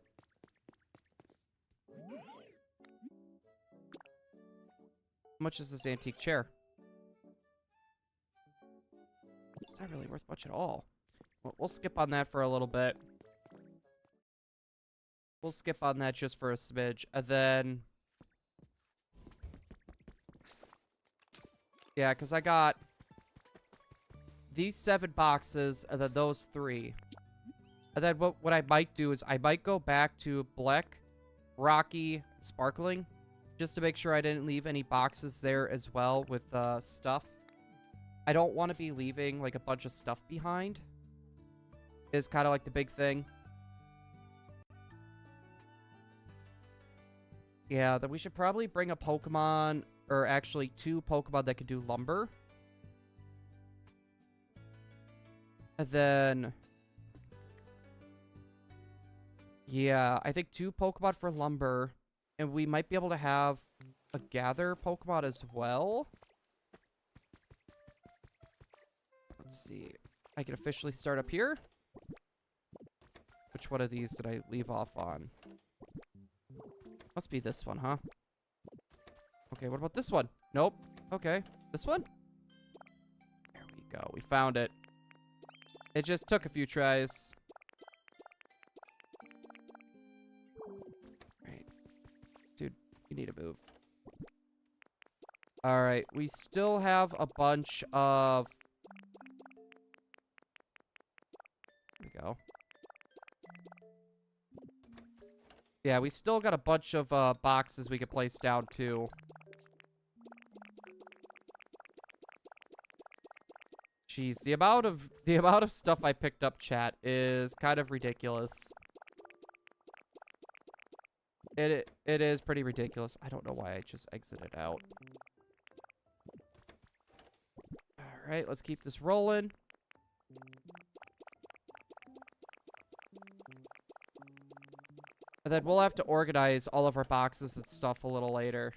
How much is this antique chair? It's not really worth much at all. We'll skip on that for a little bit. We'll skip on that just for a smidge. And then... yeah, because I got these 7 boxes and then those 3. And then what I might do is I might go back to Black, Rocky, Sparkling, just to make sure I didn't leave any boxes there as well with stuff. I don't want to be leaving like a bunch of stuff behind. Is kind of like the big thing. Yeah, then we should probably bring a Pokemon, or actually 2 Pokemon that can do lumber. And then... yeah, I think 2 Pokemon for lumber. And we might be able to have a gather Pokemon as well. Let's see. I can officially start up here. Which one of these did I leave off on? Must be this one, huh? Okay, what about this one? Nope. Okay. This one? There we go. We found it. It just took a few tries. Right. Dude, you need to move. Alright, we still have a bunch of... there we go. Yeah, we still got a bunch of boxes we could place down, too. Jeez, the amount of stuff I picked up, chat, is kind of ridiculous. It is pretty ridiculous. I don't know why I just exited out. Alright, let's keep this rolling. And then we'll have to organize all of our boxes and stuff a little later.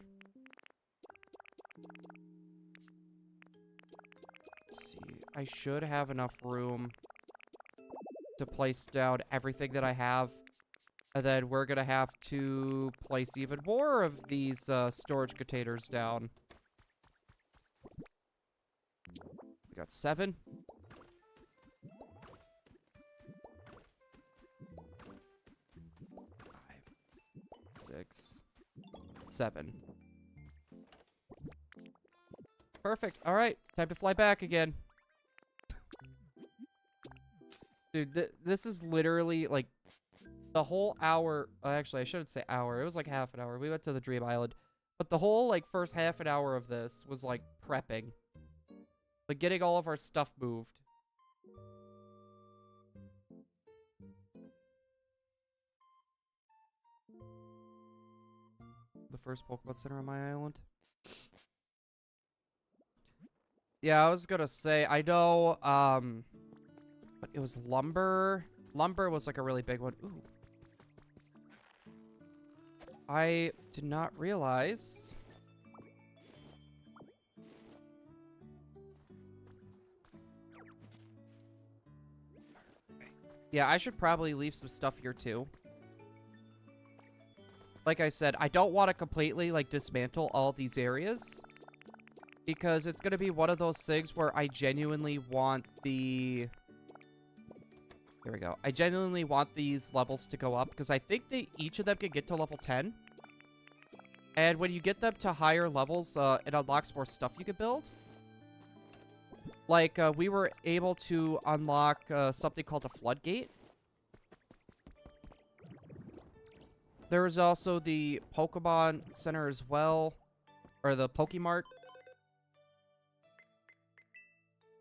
Let's see. I should have enough room to place down everything that I have. And then we're going to have to place even more of these storage containers down. We got 7. 6, 7. Perfect. All right. Time to fly back again. Dude, this is literally, like, the whole hour... actually, I shouldn't say hour. It was, like, half an hour. We went to the Dream Island. But the whole, like, first half an hour of this was, like, prepping. Like, getting all of our stuff moved. The first Pokemon Center on my island. Yeah, I was gonna say, I know, but it was lumber. Lumber was like a really big one. Ooh. I did not realize. Yeah, I should probably leave some stuff here too. Like I said, I don't want to completely, like, dismantle all these areas. Because it's going to be one of those things where I genuinely want the... here we go. I genuinely want these levels to go up. Because I think each of them can get to level 10. And when you get them to higher levels, it unlocks more stuff you can build. Like, we were able to unlock something called a floodgate. There was also the Pokemon Center as well. Or the Pokemart.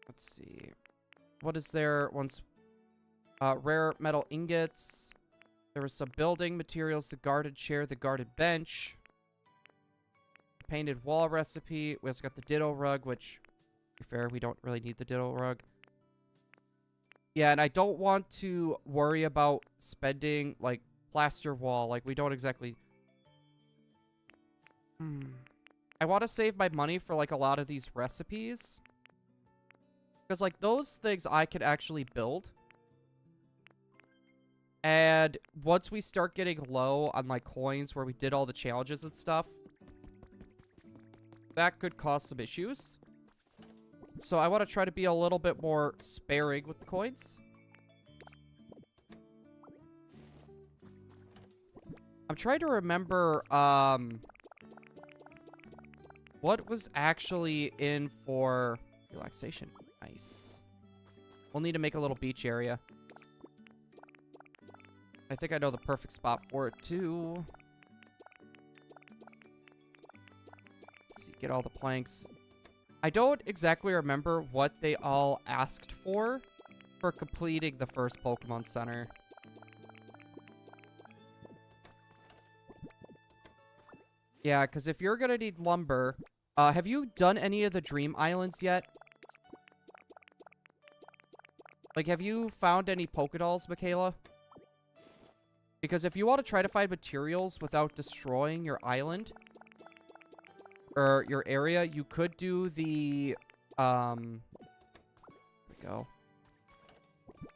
Let's see. What is there? Once rare metal ingots. There was some building materials, the guarded chair, the guarded bench. Painted wall recipe. We also got the Ditto rug, which, to be fair, we don't really need the Ditto rug. Yeah, and I don't want to worry about spending, like, plaster wall. Like, we don't exactly... I want to save my money for, like, a lot of these recipes. Because, like, those things I could actually build. And once we start getting low on, like, coins where we did all the challenges and stuff, that could cause some issues. So I want to try to be a little bit more sparing with the coins. I'm trying to remember, what was actually in for relaxation. Nice. We'll need to make a little beach area. I think I know the perfect spot for it, too. Let's see, get all the planks. I don't exactly remember what they all asked for completing the first Pokemon Center. Yeah, because if you're going to need lumber... have you done any of the Dream Islands yet? Like, have you found any Pokédolls, Michaela? Because if you want to try to find materials without destroying your island... or your area, you could do the... There we go.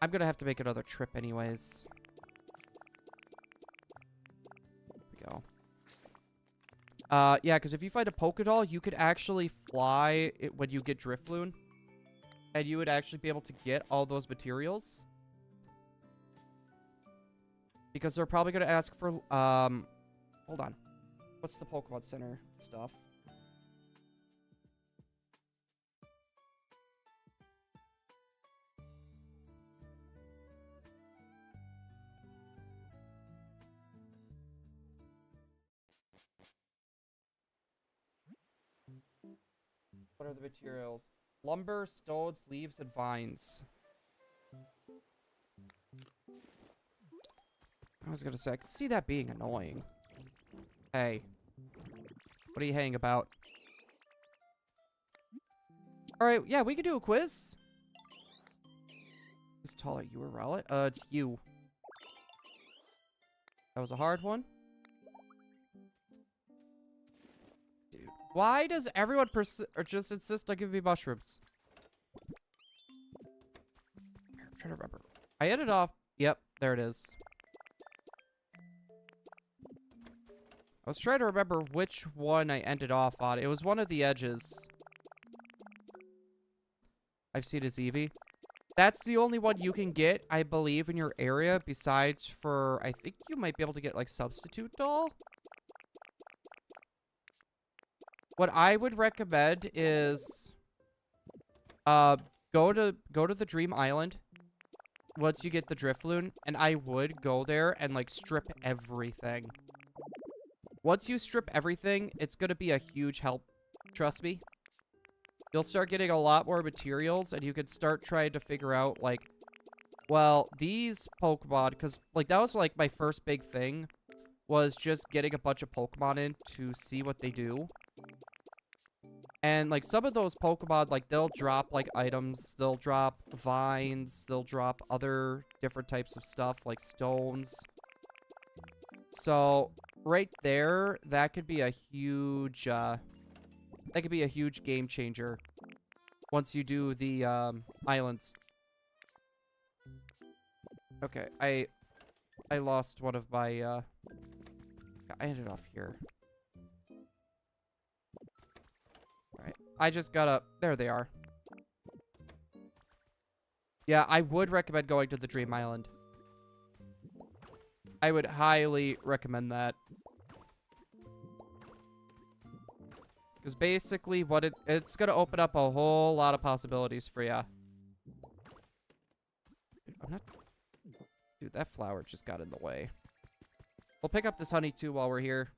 I'm going to have to make another trip anyways. There we go. Yeah, because if you find a Pokédoll, you could actually fly it when you get Drifloon. And you would actually be able to get all those materials. Because they're probably going to ask for, hold on. What's the Pokemon Center stuff? What are the materials? Lumber, stones, leaves, and vines. I was gonna say, I could see that being annoying. Hey. What are you hanging about? Alright, yeah, we could do a quiz. Who's taller, you or Rowlet? It's you. That was a hard one. Dude, why does everyone or just insist on giving me mushrooms? I'm trying to remember. I ended off... Yep, there it is. I was trying to remember which one I ended off on. It was one of the edges. I've seen his Eevee. That's the only one you can get, I believe, in your area. Besides for... I think you might be able to get, like, Substitute Doll. What I would recommend is... go to the Dream Island. Once you get the Drifloon. And I would go there and, like, strip everything. Once you strip everything, it's going to be a huge help. Trust me. You'll start getting a lot more materials, and you can start trying to figure out, like, well, these Pokemon, because, like, that was, like, my first big thing, was just getting a bunch of Pokemon in to see what they do. And, like, some of those Pokemon, like, they'll drop, like, items, they'll drop vines, they'll drop other different types of stuff, like stones. So, right there, that could be a huge, that could be a huge game changer once you do the, islands. Okay, I lost one of my, I ended off here. Alright, I just gotta, there they are. Yeah, I would recommend going to the Dream Island. I would highly recommend that. Because basically, what it's going to open up a whole lot of possibilities for ya. Dude, I'm not... Dude, that flower just got in the way. We'll pick up this honey, too, while we're here.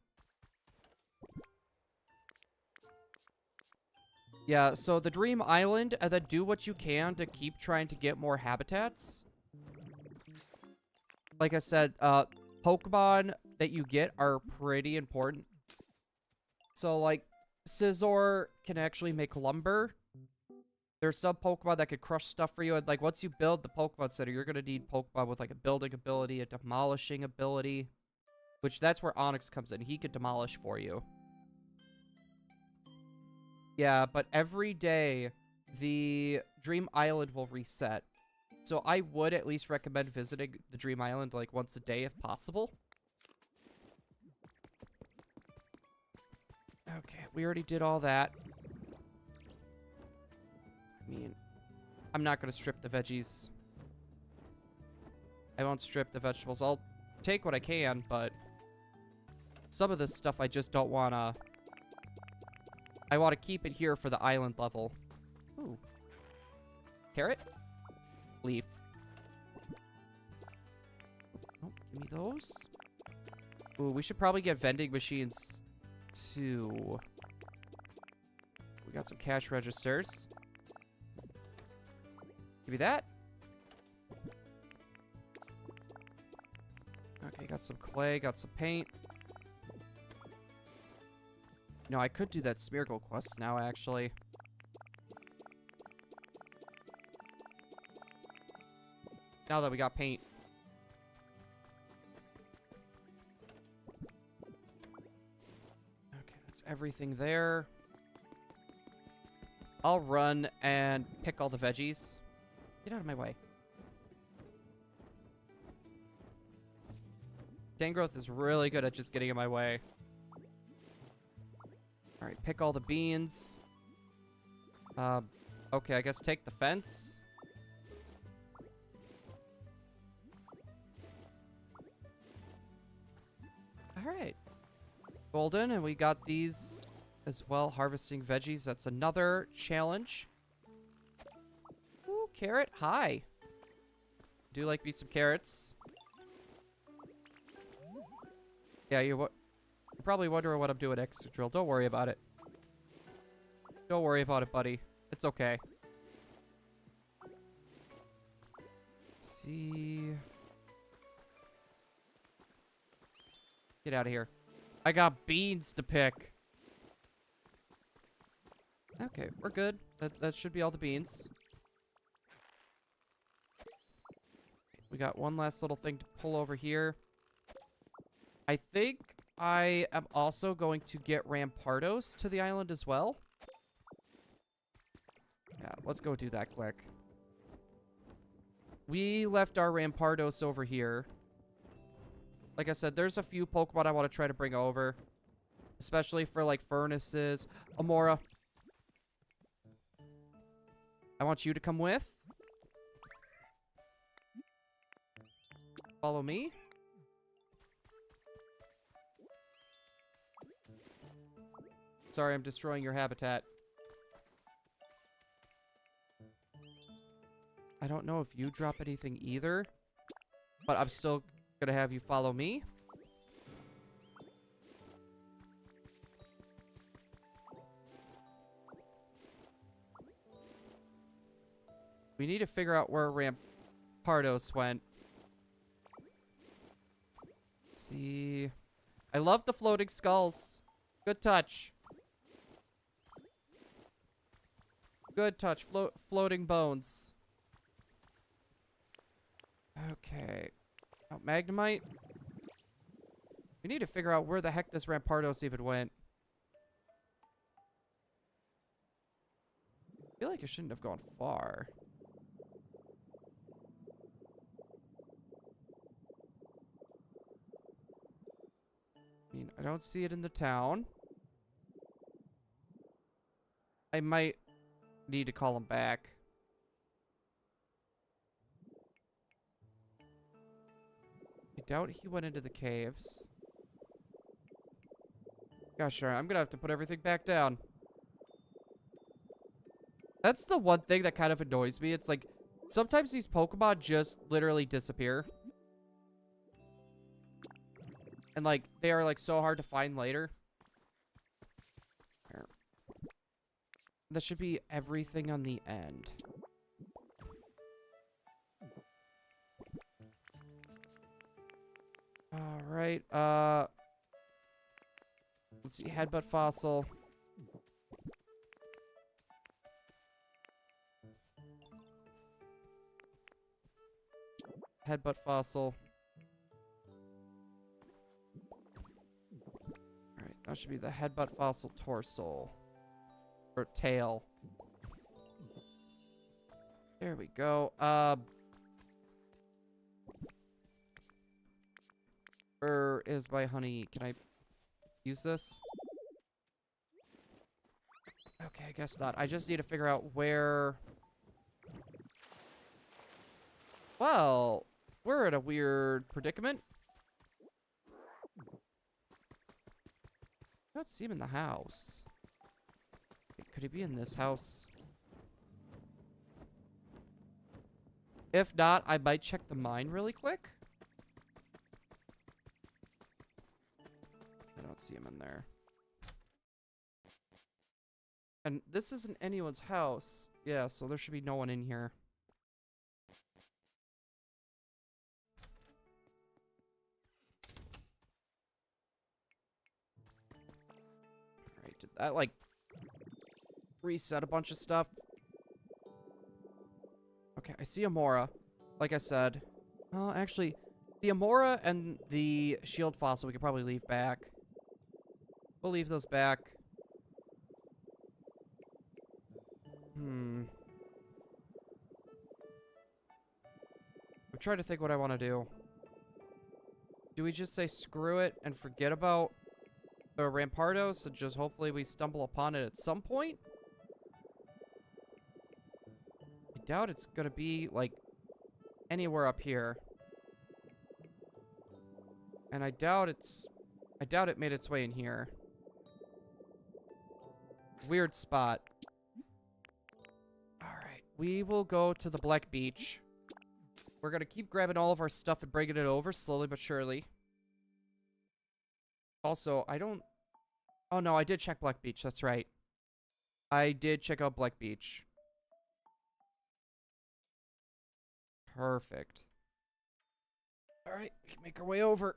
Yeah, so the Dream Island, and then do what you can to keep trying to get more habitats. Like I said, Pokemon that you get are pretty important. So, like... Scizor can actually make lumber. There's some Pokemon that could crush stuff for you. And, like, once you build the Pokemon Center, you're going to need Pokemon with, like, a building ability, a demolishing ability. Which, that's where Onyx comes in. He could demolish for you. Yeah, but every day, the Dream Island will reset. So I would at least recommend visiting the Dream Island, like, once a day if possible. Okay, we already did all that. I mean, I'm not going to strip the veggies. I won't strip the vegetables. I'll take what I can, but some of this stuff I just don't want to... I want to keep it here for the island level. Ooh. Carrot? Leaf. Oh, give me those. Ooh, we should probably get vending machines, too. We got some cash registers. Give me that. Okay, got some clay, got some paint. No, I could do that Smeargle quest now, actually. Now that we got paint. Okay, that's everything there. I'll run and pick all the veggies. Get out of my way. Tangrowth is really good at just getting in my way. Alright, pick all the beans. Okay, I guess take the fence. Alright. Golden, and we got these as well, harvesting veggies. That's another challenge. Ooh, carrot. Hi. Do like me some carrots. Yeah, you're probably wondering what I'm doing extra drill. Don't worry about it. Don't worry about it, buddy. It's okay. Let's see. Get out of here. I got beans to pick. Okay, we're good. That should be all the beans. We got one last little thing to pull over here. I think I am also going to get Rampardos to the island as well. Yeah, let's go do that quick. We left our Rampardos over here. Like I said, there's a few Pokemon I want to try to bring over. Especially for, like, furnaces. Amora. I want you to come with. Follow me. Sorry, I'm destroying your habitat. I don't know if you drop anything either, but I'm still gonna have you follow me. We need to figure out where Rampardos went. Let's see. I love the floating skulls. Good touch. Good touch. Floating bones. Okay. Oh, Magnemite. We need to figure out where the heck this Rampardos even went. I feel like it shouldn't have gone far. I mean, I don't see it in the town. I might need to call him back. I doubt he went into the caves. Gosh, sure, I'm gonna have to put everything back down. That's the one thing that kind of annoys me. It's like, sometimes these Pokemon just literally disappear. And, like, they are, like, so hard to find later. Here. That should be everything on the end. Alright, let's see, Headbutt Fossil. Headbutt fossil. Alright, that should be the headbutt fossil torso. Or tail. There we go. Where is my honey? Can I use this? Okay, I guess not. I just need to figure out where... Well, we're in a weird predicament. I don't see him in the house. Could he be in this house? If not, I might check the mine really quick. I don't see him in there. And this isn't anyone's house. Yeah, so there should be no one in here. Alright, did that, like, reset a bunch of stuff? Okay, I see Amora. Like I said. Oh, actually, the Amora and the shield fossil we could probably leave back. We'll leave those back. I'm trying to think what I want to do. Do we just say screw it and forget about the Rampardos and just hopefully we stumble upon it at some point? I doubt it's gonna be, like, anywhere up here. And I doubt it made its way in here. Weird spot. Alright, we will go to the Black Beach. We're gonna keep grabbing all of our stuff and bringing it over slowly but surely. Also, I don't... Oh no, I did check Black Beach, that's right. I did check out Black Beach. Perfect. Alright, we can make our way over.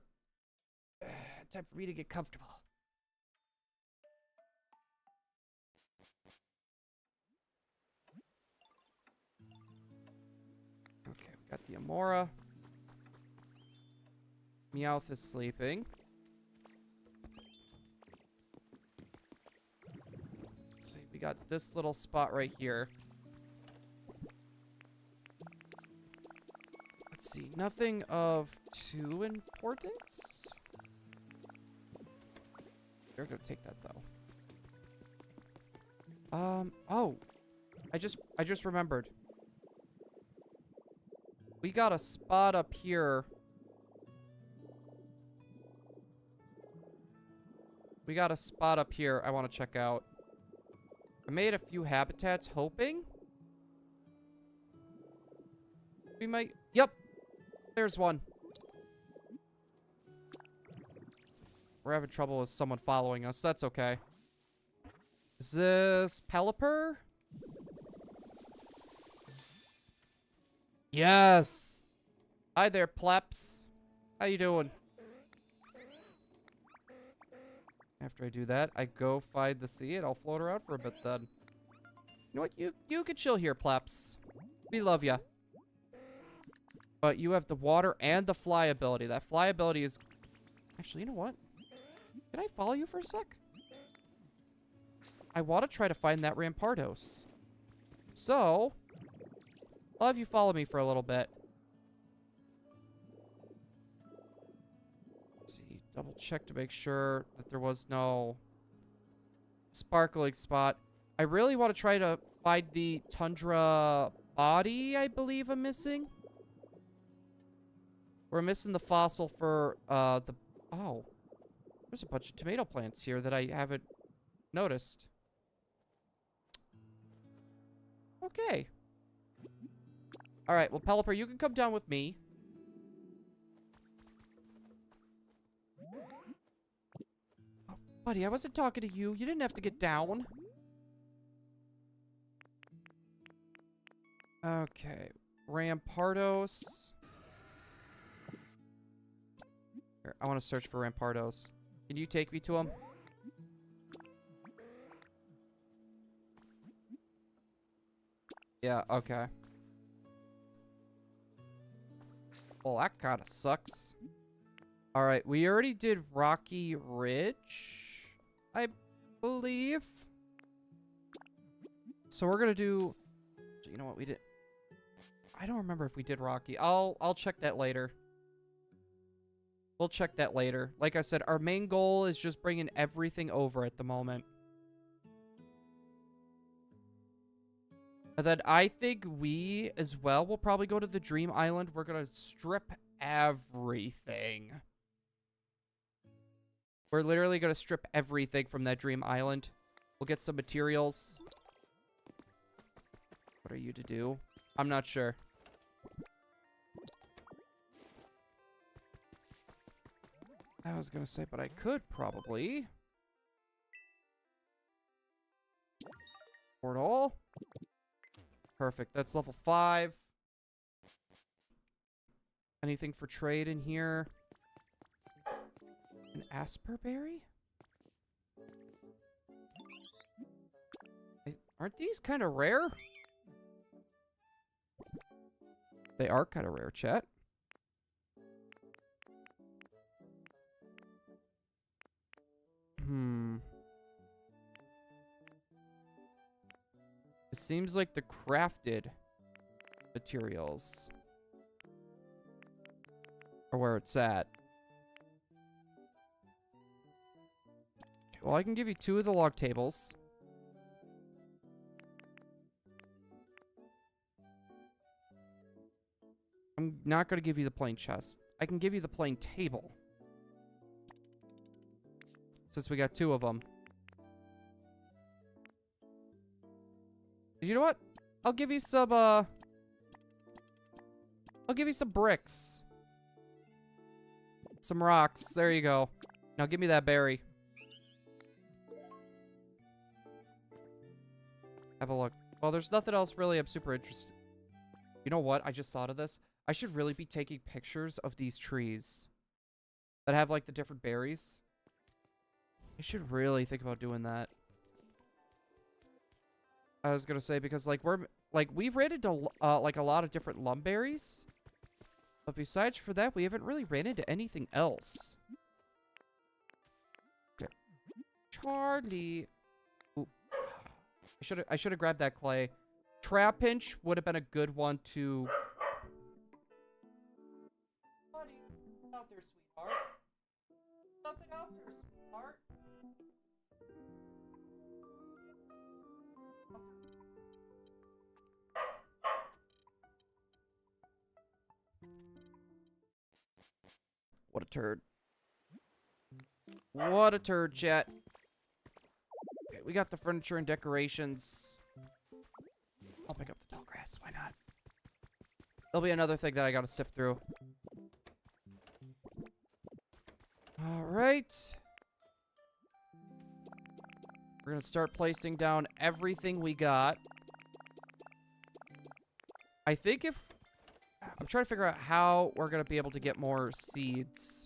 Time for me to get comfortable. Okay, we got the Amora. Meowth is sleeping. Let's see, we got this little spot right here. Let's see, nothing of too importance. They're gonna take that though. Oh, I just remembered. We got a spot up here. We got a spot up here I want to check out. I made a few habitats hoping we might... Yep. There's one. We're having trouble with someone following us. That's okay. Is this Pelipper? Yes. Hi there, Pleps. How you doing? After I do that, I go find the sea and I'll float around for a bit then. You know what? You can chill here, Pleps. We love ya. But you have the water and the fly ability. That fly ability is... Actually, you know what? Can I follow you for a sec? I want to try to find that Rampardos. So, I'll have you follow me for a little bit. Let's see. Double check to make sure that there was no sparkling spot. I really want to try to find the tundra body, I believe I'm missing. We're missing the fossil for, the... Oh. There's a bunch of tomato plants here that I haven't noticed. Okay. Alright, well, Pelipper, you can come down with me. Oh, buddy, I wasn't talking to you. You didn't have to get down. Okay. Rampardos. Here, I want to search for Rampardos. Can you take me to him? Yeah, okay. Well, that kind of sucks. All right, we already did Rocky Ridge, I believe. So we're gonna do. You know what we did? I don't remember if we did Rocky. I'll check that later. We'll check that later. Like I said, our main goal is just bringing everything over at the moment. And then I think we, as well, will probably go to the Dream Island. We're going to strip everything. We're literally going to strip everything from that Dream Island. We'll get some materials. What are you to do? I'm not sure. I was going to say, but I could probably. Portal. Perfect. That's level 5. Anything for trade in here? An Asperberry? Aren't these kind of rare? They are kind of rare, chat. It seems like the crafted materials are where it's at. Okay, well, I can give you 2 of the log tables. I'm not going to give you the plain chest. I can give you the plain table. Since we got 2 of them. You know what? I'll give you some, I'll give you some bricks. Some rocks. There you go. Now give me that berry. Have a look. Well, there's nothing else really I'm super interested. You know what? I just thought of this. I should really be taking pictures of these trees that have, like, the different berries. I should really think about doing that. I was gonna say, because, like, we've ran into, like, a lot of different lumberries. But besides for that, we haven't really ran into anything else. Okay. Charlie. Ooh. I should have grabbed that clay. Trap pinch would have been a good one to... Buddy, out there, sweetheart. Nothing out there, sweetheart. What a turd. What a turd, chat. Okay, we got the furniture and decorations. I'll pick up the tall grass. Why not? There'll be another thing that I gotta sift through. Alright. We're gonna start placing down everything we got. I think if... I'm trying to figure out how we're gonna be able to get more seeds.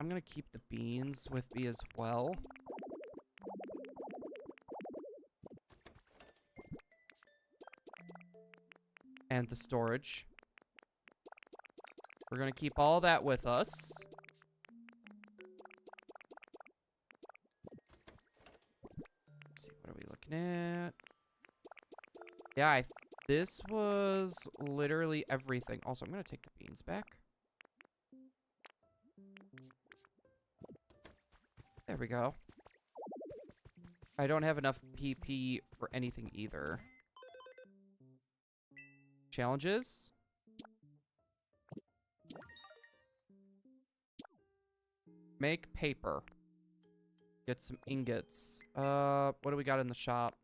I'm gonna keep the beans with me as well. And the storage. We're gonna keep all that with us. Let's see, what are we looking at? Yeah, this was literally everything. Also, I'm gonna take the beans back. There we go. I don't have enough PP for anything either. Challenges? Make paper. Get some ingots. What do we got in the shop?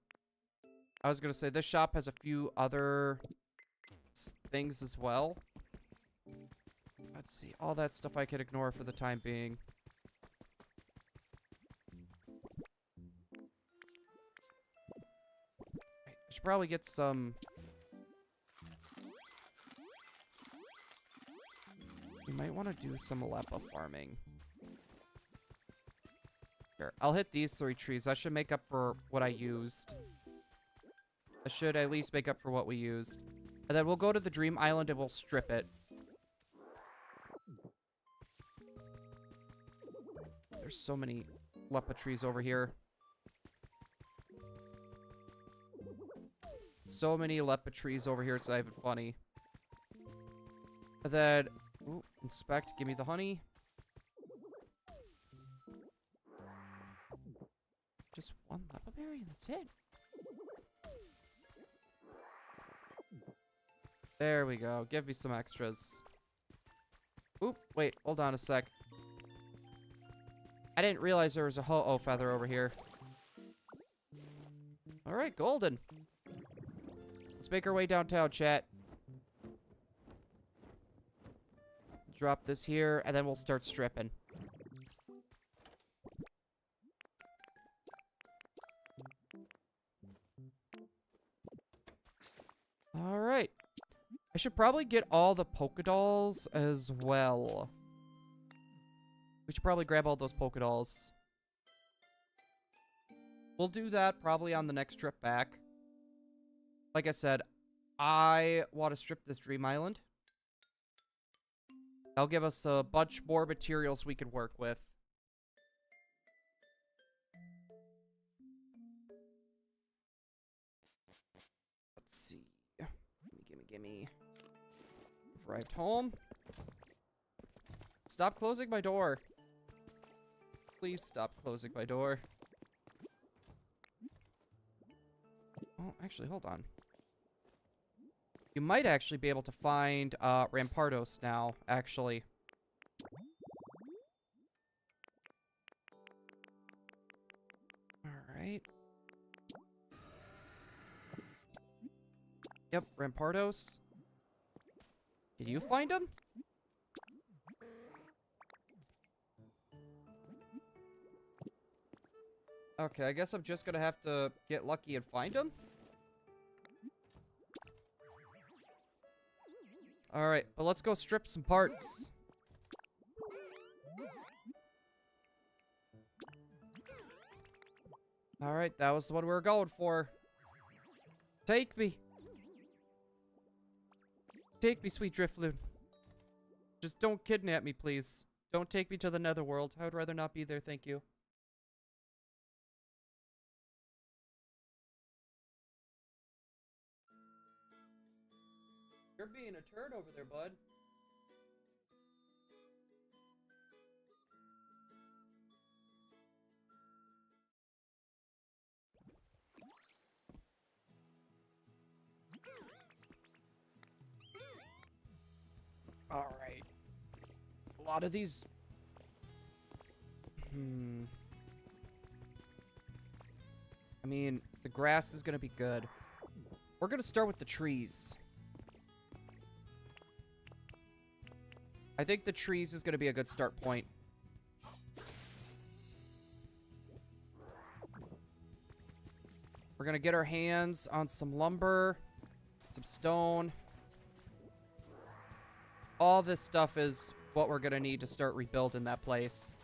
I was gonna say, this shop has a few other things as well. Let's see. All that stuff I could ignore for the time being. I should probably get some... We might want to do some Alepa farming. Here, I'll hit these 3 trees. That should make up for what I used. That should at least make up for what we used. And then we'll go to the Dream Island and we'll strip it. There's so many Leppa trees over here. So many Leppa trees over here, it's not even funny. And then, ooh, inspect, give me the honey. Just one Leppa berry and that's it. There we go. Give me some extras. Oop, wait, hold on a sec. I didn't realize there was a ho-oh feather over here. Alright, golden. Let's make our way downtown, chat. Drop this here, and then we'll start stripping. Alright. I should probably get all the Pokédolls as well. We should probably grab all those Pokédolls. We'll do that probably on the next trip back. Like I said, I want to strip this Dream Island. That'll give us a bunch more materials we can work with. Let's see. Gimme. Arrived home. Stop closing my door. Please stop closing my door. Oh, actually, hold on. You might actually be able to find Rampardos now, actually. Alright. Yep, Rampardos. Can you find him? Okay, I guess I'm just gonna have to get lucky and find him. Alright, but let's go strip some parts. Alright, that was the one we were going for. Take me. Take me, sweet Drifloon. Just don't kidnap me, please. Don't take me to the Netherworld. I would rather not be there, thank you. You're being a turd over there, bud. Alright. A lot of these... I mean, the grass is gonna be good. We're gonna start with the trees. I think the trees is gonna be a good start point. We're gonna get our hands on some lumber, some stone. All this stuff is what we're gonna need to start rebuilding that place.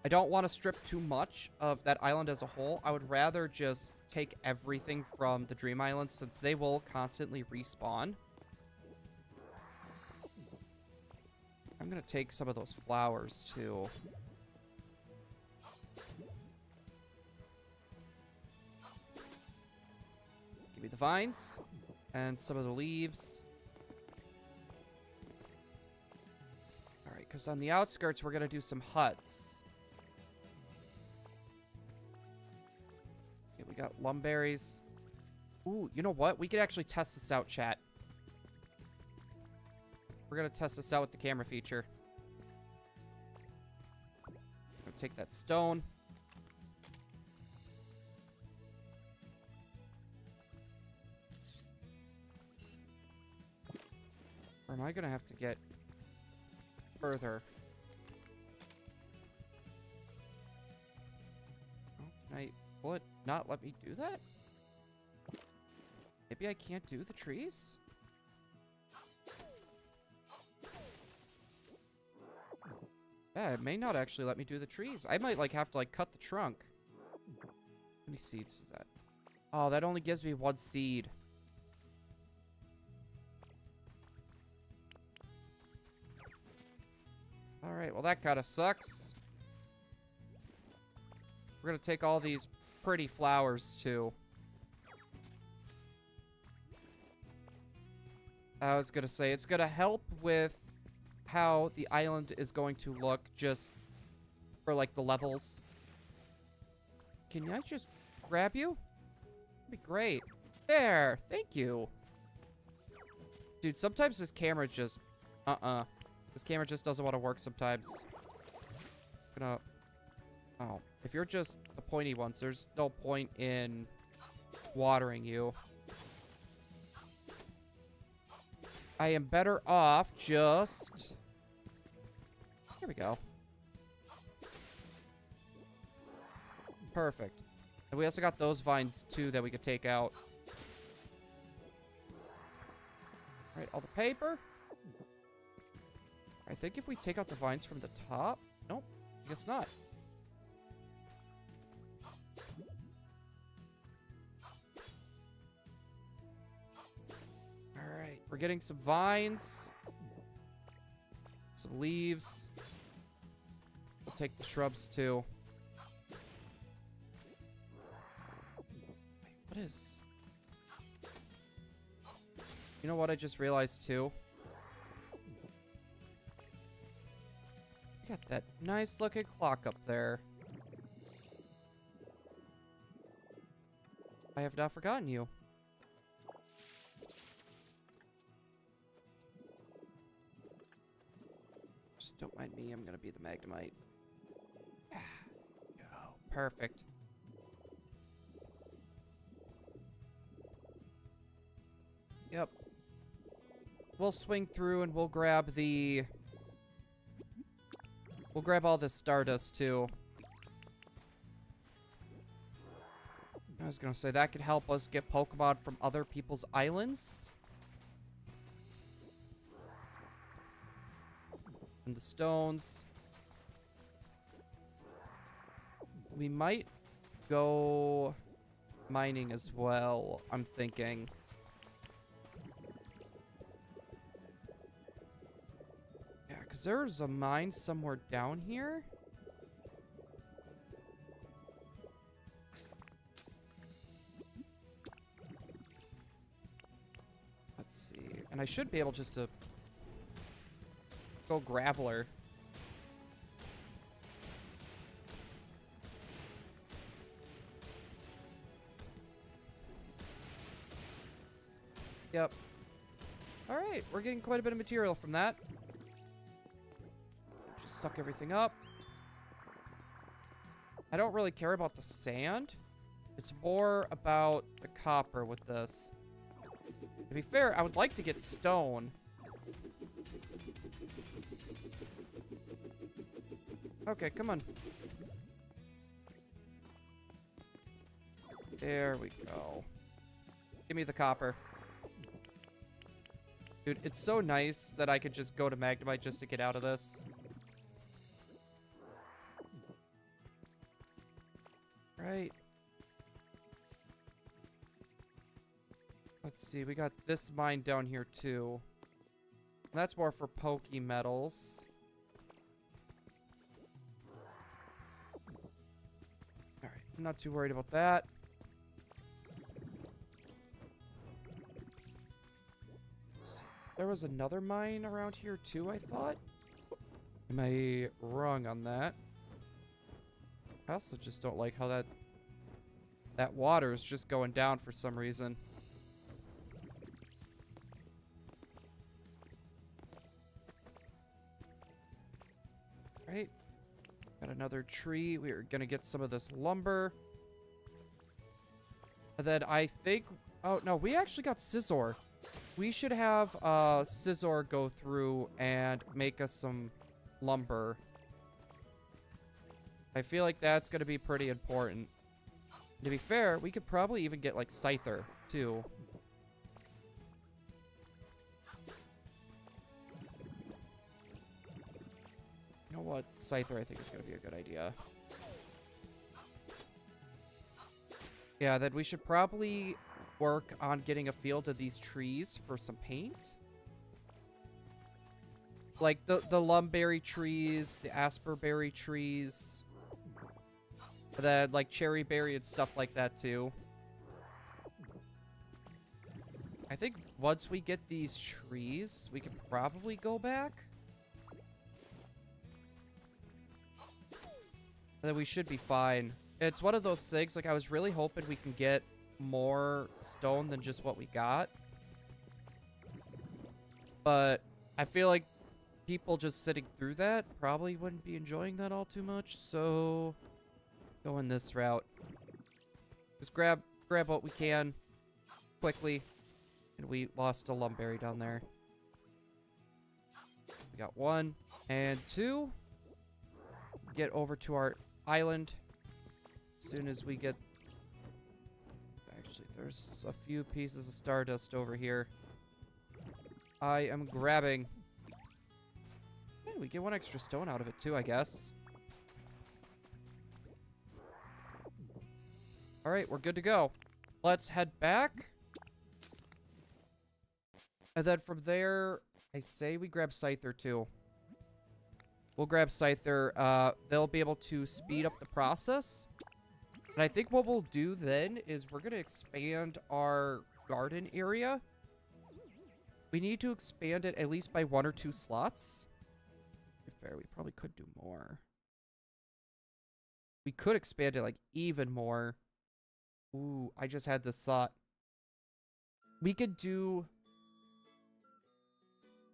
I don't want to strip too much of that island as a whole. I would rather just take everything from the Dream Island since they will constantly respawn. I'm gonna take some of those flowers too. Give me the vines and some of the leaves. Alright, because on the outskirts we're gonna do some huts. Okay, we got lumberries. Ooh, you know what? We could actually test this out, chat. We're gonna test this out with the camera feature. I'm gonna take that stone. Or am I gonna have to get further? Oh, can I... Will it not let me do that? Maybe I can't do the trees? Yeah, it may not actually let me do the trees. I might, like, have to, like, cut the trunk. How many seeds is that? Oh, that only gives me one seed. Alright, well that kind of sucks. We're gonna take all these pretty flowers, too. I was gonna say, it's gonna help with how the island is going to look just for, like, the levels. Can I just grab you? That'd be great. There! Thank you! Dude, sometimes this camera just... This camera just doesn't want to work sometimes. Gonna... Oh. If you're just the pointy ones, there's no point in watering you. I am better off just... Here we go. Perfect. And we also got those vines, too, that we could take out. Alright, all the paper. I think if we take out the vines from the top... Nope, I guess not. Alright, we're getting some vines. Some leaves. We'll take the shrubs, too. Wait, what is... You know what I just realized, too? Got that nice looking clock up there. I have not forgotten you. Just don't mind me, I'm gonna be the Magnemite. Oh, perfect. Yep. We'll swing through and we'll grab the... We'll grab all this Stardust, too. I was gonna say, that could help us get Pokemon from other people's islands. And the stones. We might go mining as well, I'm thinking. Because there's a mine somewhere down here. Let's see. And I should be able just to go Graveler. Yep. Alright, we're getting quite a bit of material from that. Just suck everything up. I don't really care about the sand. It's more about the copper with this. To be fair, I would like to get stone. Okay, come on. There we go. Give me the copper. Dude, it's so nice that I could just go to Magnemite just to get out of this. Right. Let's see, we got this mine down here too. That's more for Pokemetals. Alright, I'm not too worried about that. There was another mine around here too, I thought. Am I wrong on that? I also just don't like how that water is just going down for some reason. Right. Got another tree. We're gonna get some of this lumber. And then I think... Oh, no, we actually got Scizor. We should have Scizor go through and make us some lumber. I feel like that's going to be pretty important. To be fair, we could probably even get, like, Scyther, too. You know what? Scyther, I think, is going to be a good idea. Yeah, then we should probably work on getting a field of these trees for some paint. Like the lumberry trees, the asperberry trees. And then like cherryberry and stuff like that too. I think once we get these trees, we can probably go back. And then we should be fine. It's one of those things, like I was really hoping we can get more stone than just what we got. But I feel like people just sitting through that probably wouldn't be enjoying that all too much. So going this route. Just grab what we can quickly. And we lost a lumberry down there. We got 1 and 2. Get over to our island. As soon as we get... Actually, there's a few pieces of stardust over here. I am grabbing. Hey, we get 1 extra stone out of it too, I guess. Alright, we're good to go. Let's head back. And then from there, I say we grab Scyther too. We'll grab Scyther. They'll be able to speed up the process. And I think what we'll do then is we're going to expand our garden area. We need to expand it at least by 1 or 2 slots. To be fair, we probably could do more. We could expand it like even more. Ooh, I just had this thought. We could do...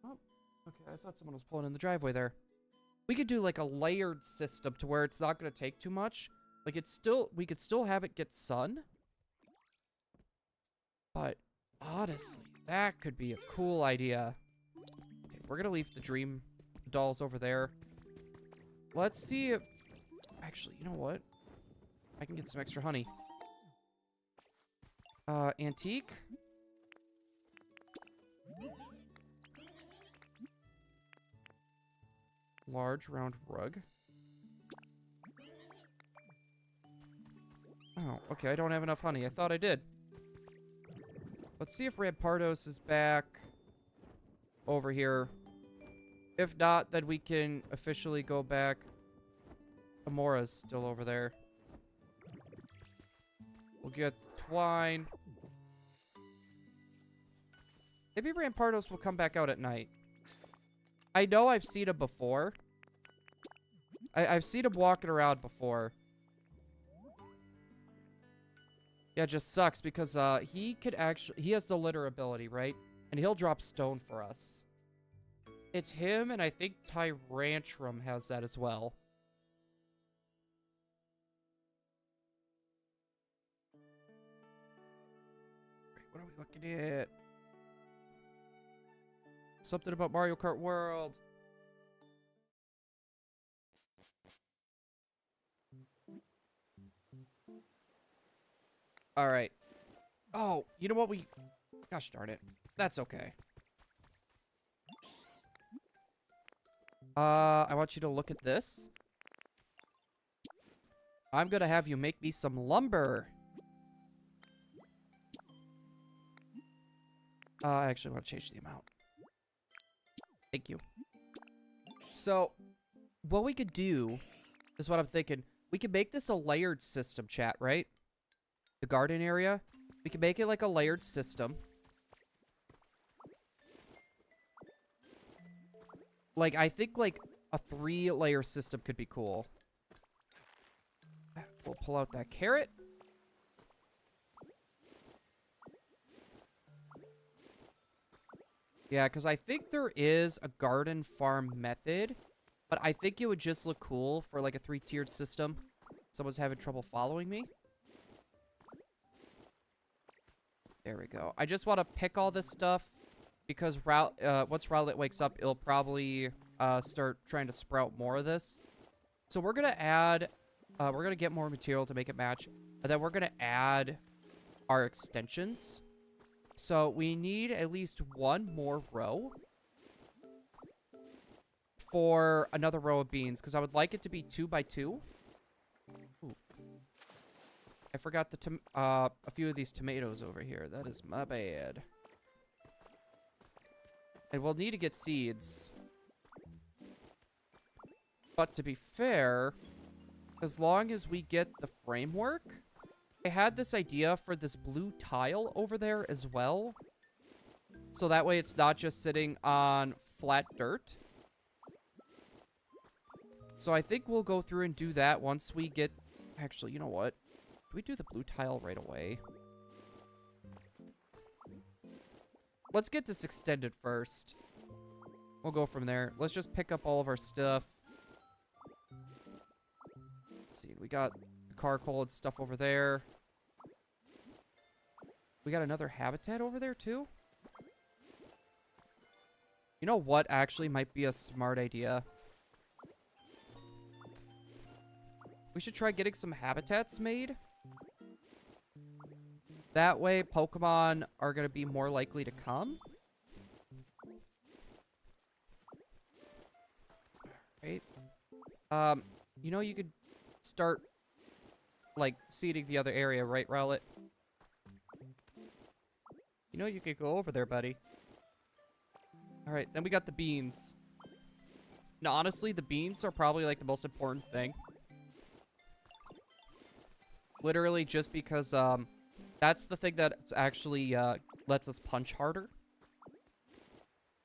Oh, okay, I thought someone was pulling in the driveway there. We could do like a layered system to where it's not going to take too much. Like it's still, we could still have it get sun. But honestly, that could be a cool idea. Okay, we're going to leave the dream dolls over there. Let's see if... Actually, you know what? I can get some extra honey. Antique. Large round rug. Oh, okay, I don't have enough honey. I thought I did. Let's see if Rampardos is back over here. If not, then we can officially go back. Amora's still over there. We'll get twine. Maybe Rampardos will come back out at night. I know I've seen him before. I've seen him walking around before. Yeah, it just sucks because he could actually... He has the litter ability, right? And he'll drop stone for us. It's him, and I think Tyrantrum has that as well. Wait, what are we looking at? Something about Mario Kart World. All right. Oh, you know what? Gosh darn it. That's okay. I want you to look at this. I'm gonna have you make me some lumber. I actually want to change the amount. Thank you. So, what we could do is what I'm thinking. We could make this a layered system, chat, right? The garden area. We can make it like a layered system. Like, I think like a 3-layer system could be cool. We'll pull out that carrot. Yeah, because I think there is a garden farm method, but I think it would just look cool for like a 3-tiered system. Someone's having trouble following me. There we go. I just want to pick all this stuff because once Rowlet wakes up, it'll probably start trying to sprout more of this. So we're going to add, we're going to get more material to make it match, and then we're going to add our extensions. So we need at least 1 more row for another row of beans, because I would like it to be 2 by 2. Ooh. I forgot a few of these tomatoes over here. That is my bad. And we'll need to get seeds. But to be fair, as long as we get the framework, I had this idea for this blue tile over there as well. So that way it's not just sitting on flat dirt. So I think we'll go through and do that once we get... Actually, you know what? Do we do the blue tile right away? Let's get this extended first. We'll go from there. Let's just pick up all of our stuff. Let's see, we got the charcoal and stuff over there. We got another habitat over there too. You know what actually might be a smart idea? We should try getting some habitats made. That way, Pokemon are going to be more likely to come. Right. You know, you could start, like, seeding the other area, right, Rowlet? You know, you could go over there, buddy. Alright, then we got the beans. Now, honestly, the beans are probably, like, the most important thing. Literally just because, that's the thing that's actually, lets us punch harder.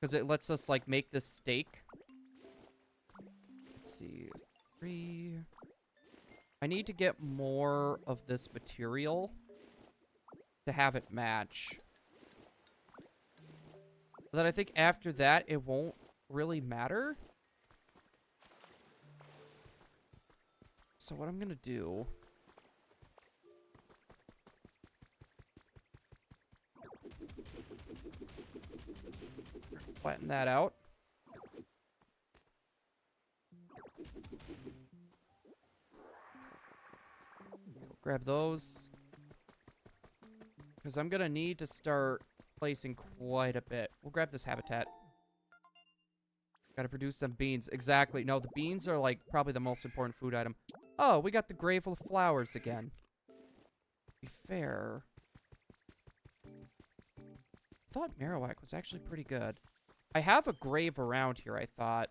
Because it lets us, like, make this steak. Let's see. 3. I need to get more of this material to have it match. But then I think after that, it won't really matter. So what I'm going to do... Flatten that out. Grab those. Because I'm going to need to start placing quite a bit. We'll grab this habitat. Got to produce some beans. Exactly. No, the beans are, like, probably the most important food item. Oh, we got the grave of flowers again. To be fair... I thought Marowak was actually pretty good. I have a grave around here, I thought.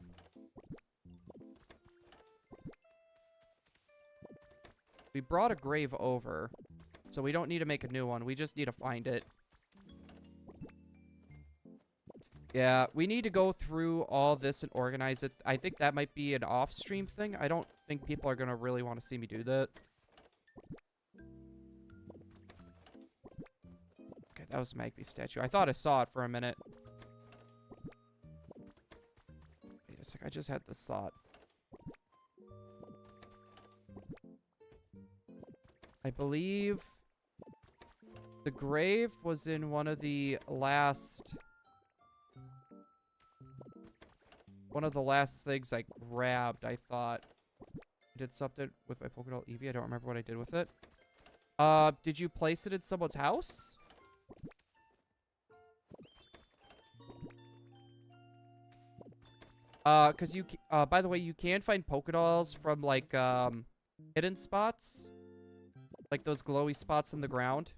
We brought a grave over, so we don't need to make a new one. We just need to find it. Yeah, we need to go through all this and organize it. I think that might be an off-stream thing. I don't think people are going to really want to see me do that. Okay, that was a Magpie statue. I thought I saw it for a minute. Wait a sec, I just had this thought. I believe the grave was in one of the last... One of the last things I grabbed, I thought. I did something with my Pokédoll Eevee. I don't remember what I did with it. Did you place it in someone's house? Cause you, by the way, you can find Pokédolls from, like, hidden spots. Like those glowy spots in the ground.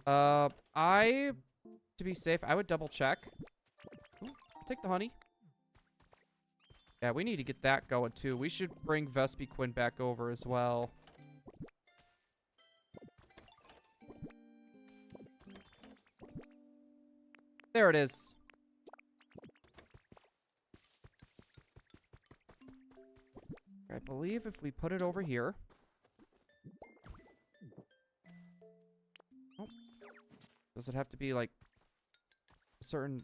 To be safe, I would double check. Ooh, I'll take the honey. Yeah, we need to get that going too. We should bring Vespiquen back over as well. There it is. I believe if we put it over here. Oh. Does it have to be like a certain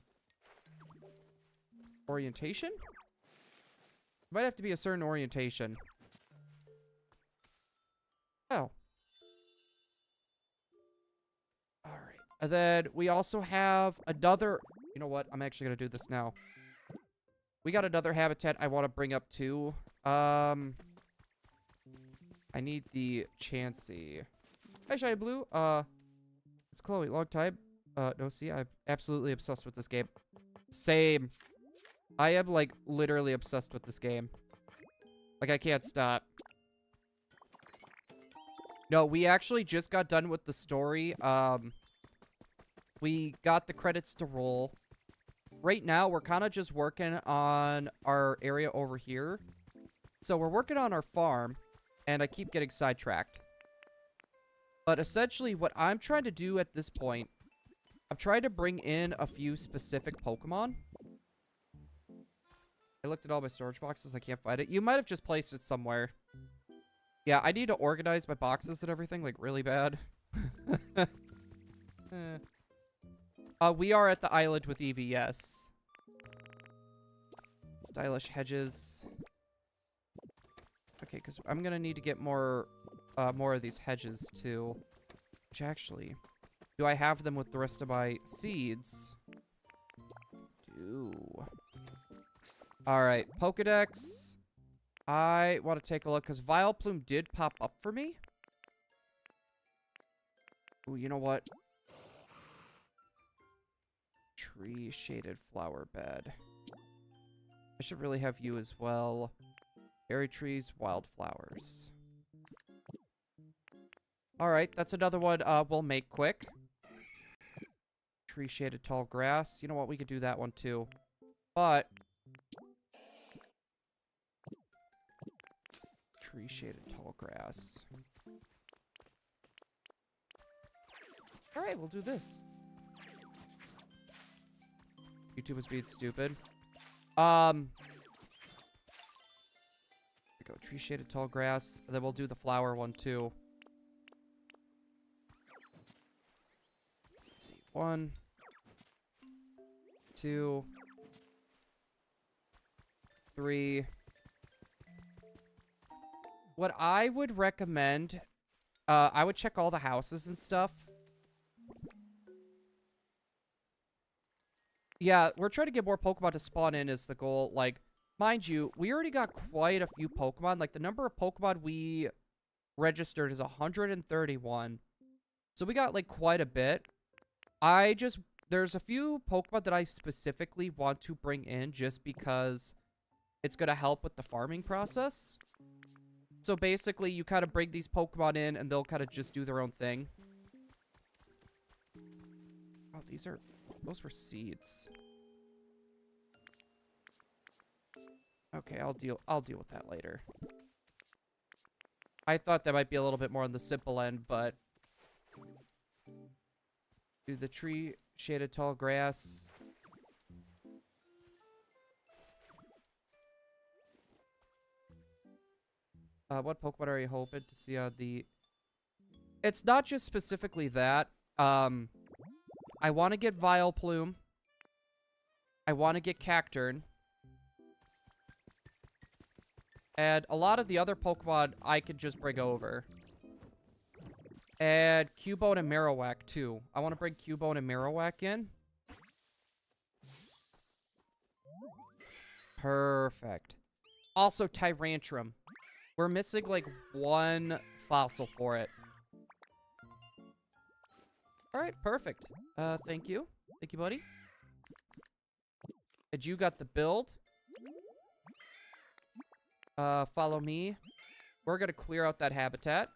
orientation? It might have to be a certain orientation. Oh. Alright. And then we also have another... You know what? I'm actually going to do this now. We got another habitat I want to bring up too. I need the Chansey. Hi, Shiny Blue. It's Chloe. Long time. No, see, I'm absolutely obsessed with this game. Same. I am, like, literally obsessed with this game. Like, I can't stop. No, we actually just got done with the story. We got the credits to roll. Right now, we're kind of just working on our area over here. So we're working on our farm, and I keep getting sidetracked. But essentially, what I'm trying to do at this point, I'm trying to bring in a few specific Pokemon. I looked at all my storage boxes. I can't find it. You might have just placed it somewhere. Yeah, I need to organize my boxes and everything, like, really bad. We are at the island with Eevee, yes. Stylish hedges. Okay, because I'm gonna need to get more of these hedges, too. Which, actually, do I have them with the rest of my seeds? Alright, Pokedex. I want to take a look, because Vileplume did pop up for me. Ooh, you know what? Tree-shaded flower bed. I should really have you as well. Berry trees, wildflowers. Alright, that's another one we'll make quick. Tree-shaded tall grass. You know what? We could do that one too. But tree-shaded tall grass. Alright, we'll do this. YouTube was being stupid. There we go. Tree-shaded tall grass. And then we'll do the flower one too. Let's see. 1, 2, 3. What I would recommend, I would check all the houses and stuff. Yeah, we're trying to get more Pokemon to spawn in is the goal. Like, mind you, we already got quite a few Pokemon. Like, the number of Pokemon we registered is 131. So we got, like, quite a bit. There's a few Pokemon that I specifically want to bring in just because it's going to help with the farming process. So basically, you kind of bring these Pokemon in and they'll kind of just do their own thing. Oh, those were seeds. Okay, I'll deal with that later. I thought that might be a little bit more on the simple end, but do the tree shaded tall grass. What Pokemon are you hoping to see on the... It's not just specifically that. I want to get Vileplume. I want to get Cacturne. And a lot of the other Pokemon I could just bring over. And Cubone and Marowak, too. I want to bring Cubone and Marowak in. Perfect. Also, Tyrantrum. We're missing, like, one fossil for it. Alright, perfect. Thank you. Thank you, buddy. And you got the build. Follow me. We're gonna clear out that habitat.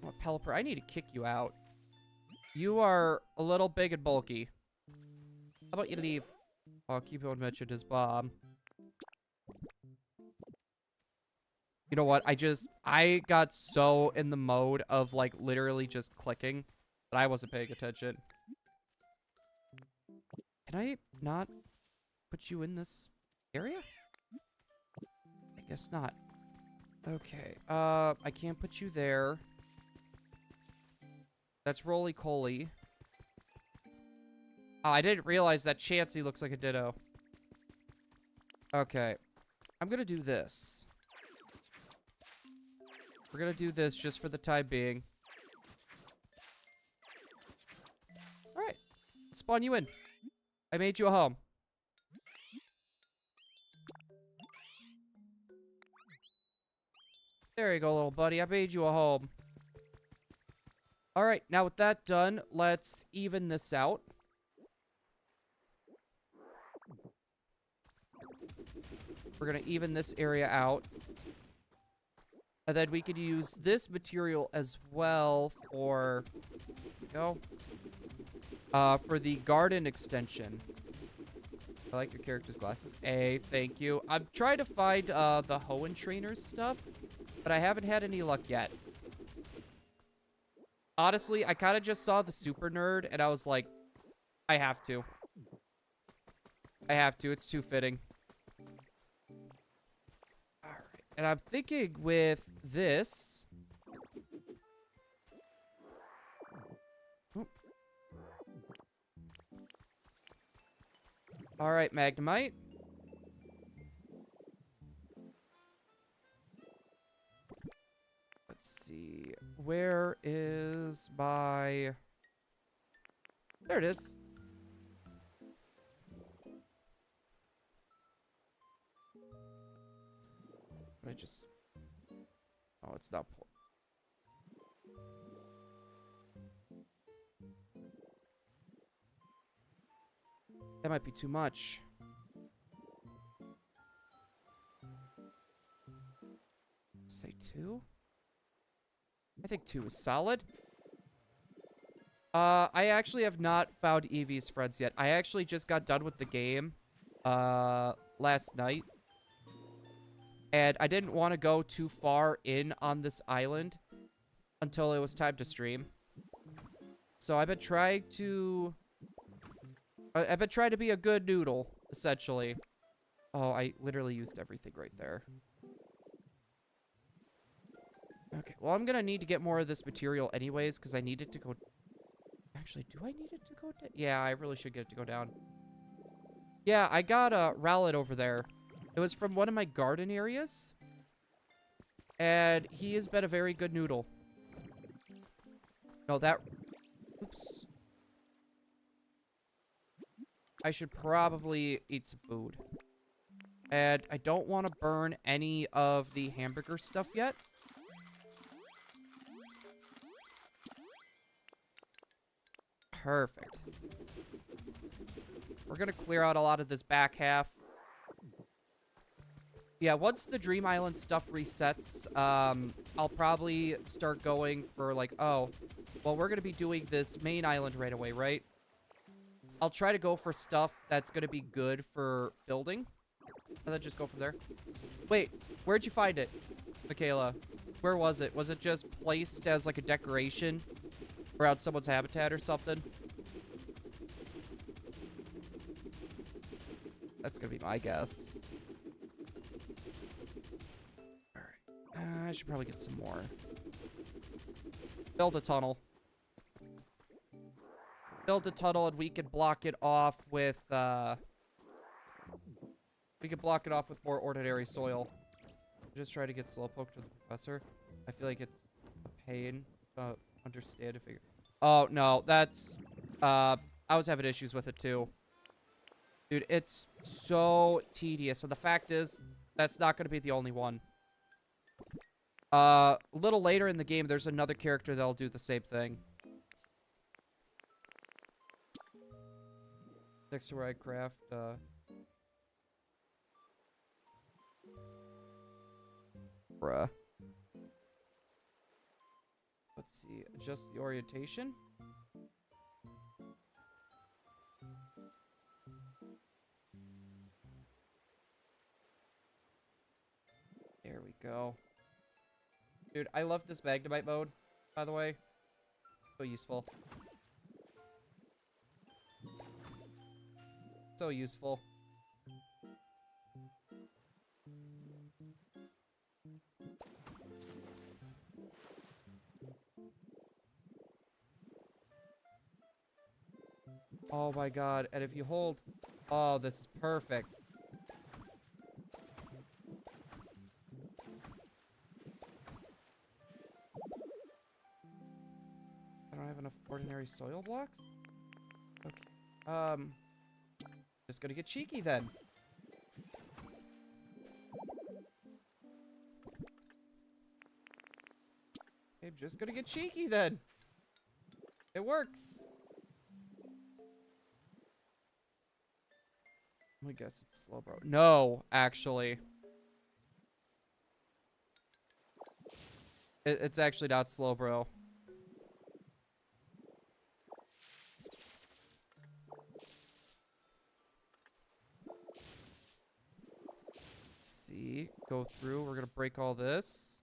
Oh, Pelipper, I need to kick you out. You are a little big and bulky. How about you leave? Oh, Cubone mentioned his bomb. You know what? I got so in the mode of, like, literally just clicking that I wasn't paying attention. Can I not put you in this area? I guess not. Okay. I can't put you there. That's Roly-Coly. Oh, I didn't realize that Chansey looks like a Ditto. Okay. I'm gonna do this. We're gonna do this just for the time being. Alright. Spawn you in. I made you a home. There you go, little buddy. I made you a home. Alright, now with that done, let's even this out. We're gonna even this area out. And then we could use this material as well for... Go. For the garden extension. I like your character's glasses. Thank you. I'm trying to find the Hoenn trainers stuff, but I haven't had any luck yet. Honestly, I kind of just saw the super nerd, and I was like, I have to. I have to. It's too fitting. All right. And I'm thinking with this... All right, Magnemite. Let's see. Where is my... There it is. I just... Oh, it's not... That might be too much. Say 2? I think 2 is solid. I actually have not found Eevee's friends yet. I actually just got done with the game, last night. And I didn't want to go too far in on this island until it was time to stream. So I've been trying to... I've been trying to be a good noodle, essentially. Oh, I literally used everything right there. Okay, well, I'm gonna need to get more of this material anyways, because I need it to go... Actually, do I need it to go down? Yeah, I really should get it to go down. Yeah, I got a Rowlet over there. It was from one of my garden areas. And he has been a very good noodle. No, that... Oops. I should probably eat some food. And I don't want to burn any of the hamburger stuff yet. Perfect. We're going to clear out a lot of this back half. Yeah, once the Dream Island stuff resets, I'll probably start going for like, oh, well, we're going to be doing this main island right away, right? I'll try to go for stuff that's going to be good for building. And then just go from there. Wait, where'd you find it, Michaela? Where was it? Was it just placed as like a decoration around someone's habitat or something? That's going to be my guess. Alright. I should probably get some more. Build a tunnel. Build a tunnel and we can block it off with, we can block it off with more ordinary soil. Just try to get Slowpoke to the professor. I feel like it's a pain to understand and figure. Oh, no, that's, I was having issues with it too. Dude, it's so tedious. And the fact is, that's not going to be the only one. A little later in the game, there's another character that'll do the same thing. Next to where I craft, bruh. Let's see. Adjust the orientation. There we go. Dude, I love this Magnemite mode, by the way. So useful. So useful. Oh my god, and if you hold... Oh, this is perfect. I don't have enough ordinary soil blocks? Okay. Just gonna get cheeky then. I'm just gonna get cheeky then. It works. I guess it's slow, bro. No, actually. It's actually not slow, bro. See, go through. We're gonna break all this.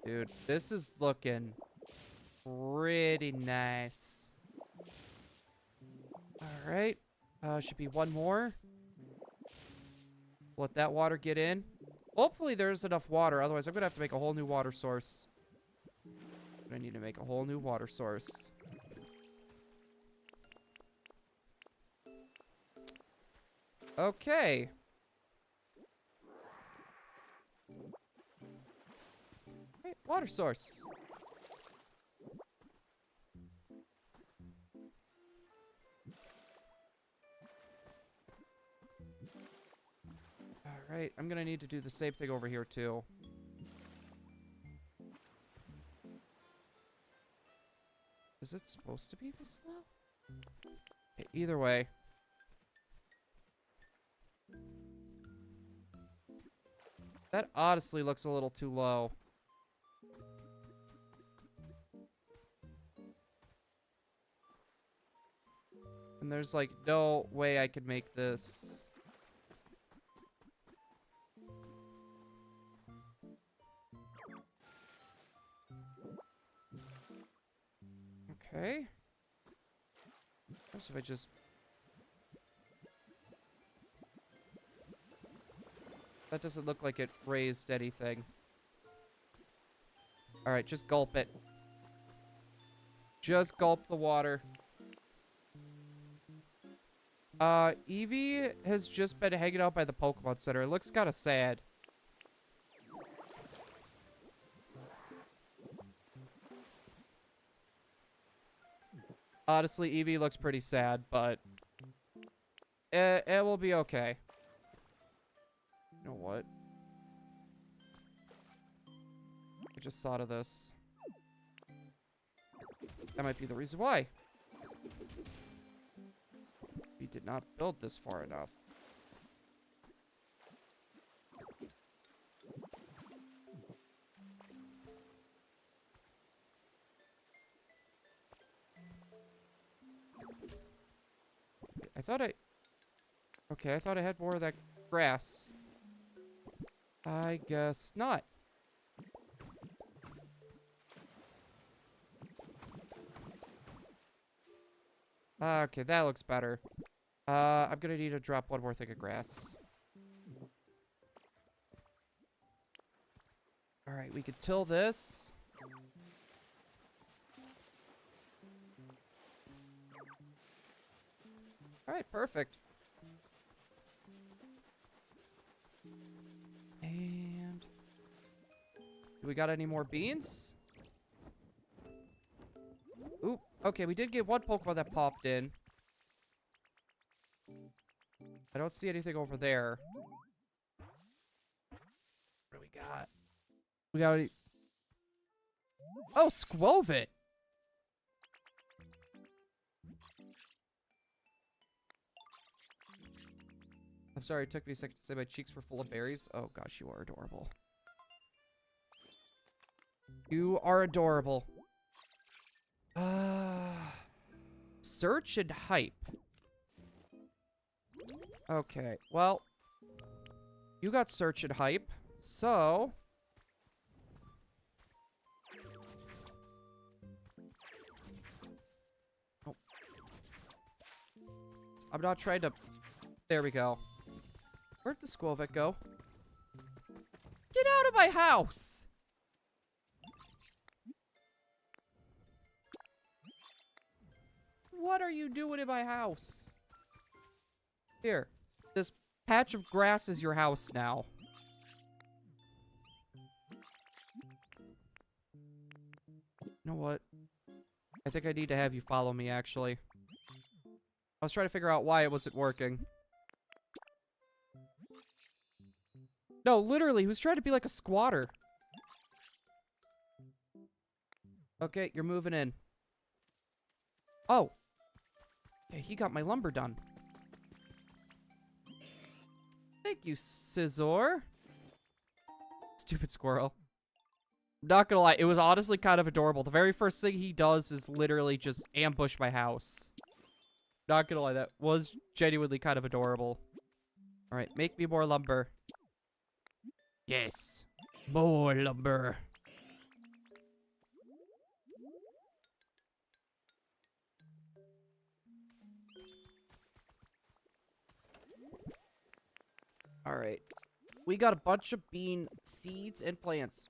Dude, this is looking pretty nice. All right. Should be one more. Let that water get in. Hopefully there's enough water. Otherwise, I'm gonna have to make a whole new water source. I need to make a whole new water source. Okay. Right, water source. Alright, I'm gonna need to do the same thing over here, too. Is it supposed to be this low? Okay, either way. That honestly looks a little too low. And there's, like, no way I could make this. Okay. What if I just... That doesn't look like it raised anything. Alright, just gulp it. Just gulp the water. Eevee has just been hanging out by the Pokemon Center. It looks kind of sad. Honestly, Eevee looks pretty sad, but it will be okay. You know what? I just thought of this. That might be the reason why. We did not build this far enough. Okay, I thought I had more of that grass. I guess not. Okay, that looks better. I'm gonna need to drop one more thing of grass. Alright, we could till this. Alright, perfect. And... do we got any more beans? Oop. Okay, we did get one Pokemon that popped in. I don't see anything over there. What do we got? We got... oh, Squovit! I'm sorry, it took me a second to say my cheeks were full of berries. Oh gosh, you are adorable. You are adorable. Search and hype. Okay, well, you got search and hype, so... oh. I'm not trying to... there we go. Where'd the Squovit go? Get out of my house! What are you doing in my house? Here. This patch of grass is your house now. You know what? I think I need to have you follow me, actually. I was trying to figure out why it wasn't working. No, literally, he was trying to be like a squatter. Okay, you're moving in. Oh. Okay, he got my lumber done. Thank you, Scizor. Stupid squirrel. Not gonna lie, it was honestly kind of adorable. The very first thing he does is literally just ambush my house. Not gonna lie, that was genuinely kind of adorable. Alright, make me more lumber. Yes. More lumber. Alright. We got a bunch of bean seeds and plants.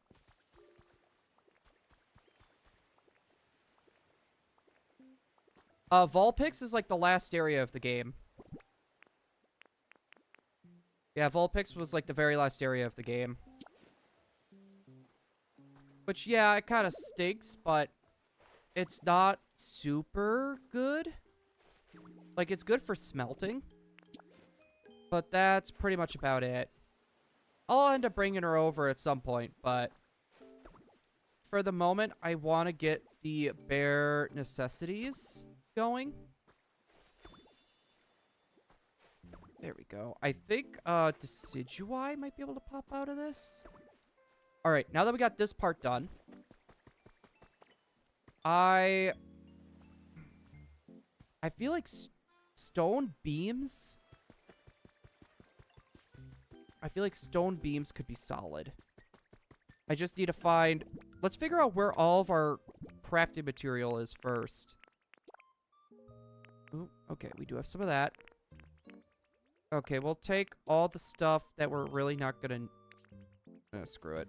Vulpix is like the last area of the game. Yeah, Vulpix was like the very last area of the game. Which, yeah, it kind of stinks, but it's not super good. Like, it's good for smelting. But that's pretty much about it. I'll end up bringing her over at some point, but for the moment, I want to get the bare necessities going. There we go. I think Decidui might be able to pop out of this. All right, now that we got this part done, I feel like stone beams. I feel like stone beams could be solid. I just need to find... Let's figure out where all of our crafting material is first. Ooh, okay, we do have some of that. Okay, we'll take all the stuff that we're really not gonna... screw it.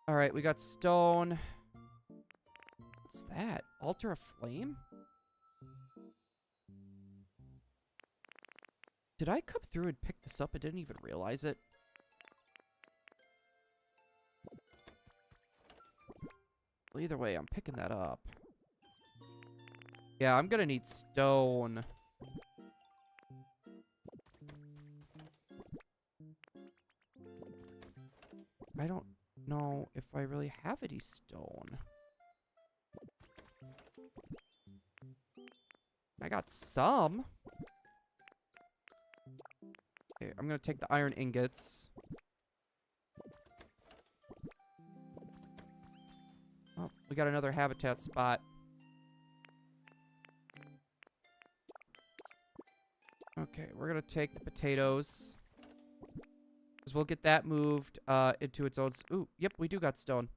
Alright, we got stone. What's that? Altar of Flame? Did I come through and pick this up? I didn't even realize it. Well, either way, I'm picking that up. Yeah, I'm gonna need stone. I don't know if I really have any stone. I got some. Okay, I'm gonna take the iron ingots. Oh, we got another habitat spot. Okay, we're gonna take the potatoes. Because we'll get that moved into its own... Ooh, yep, we do got stone.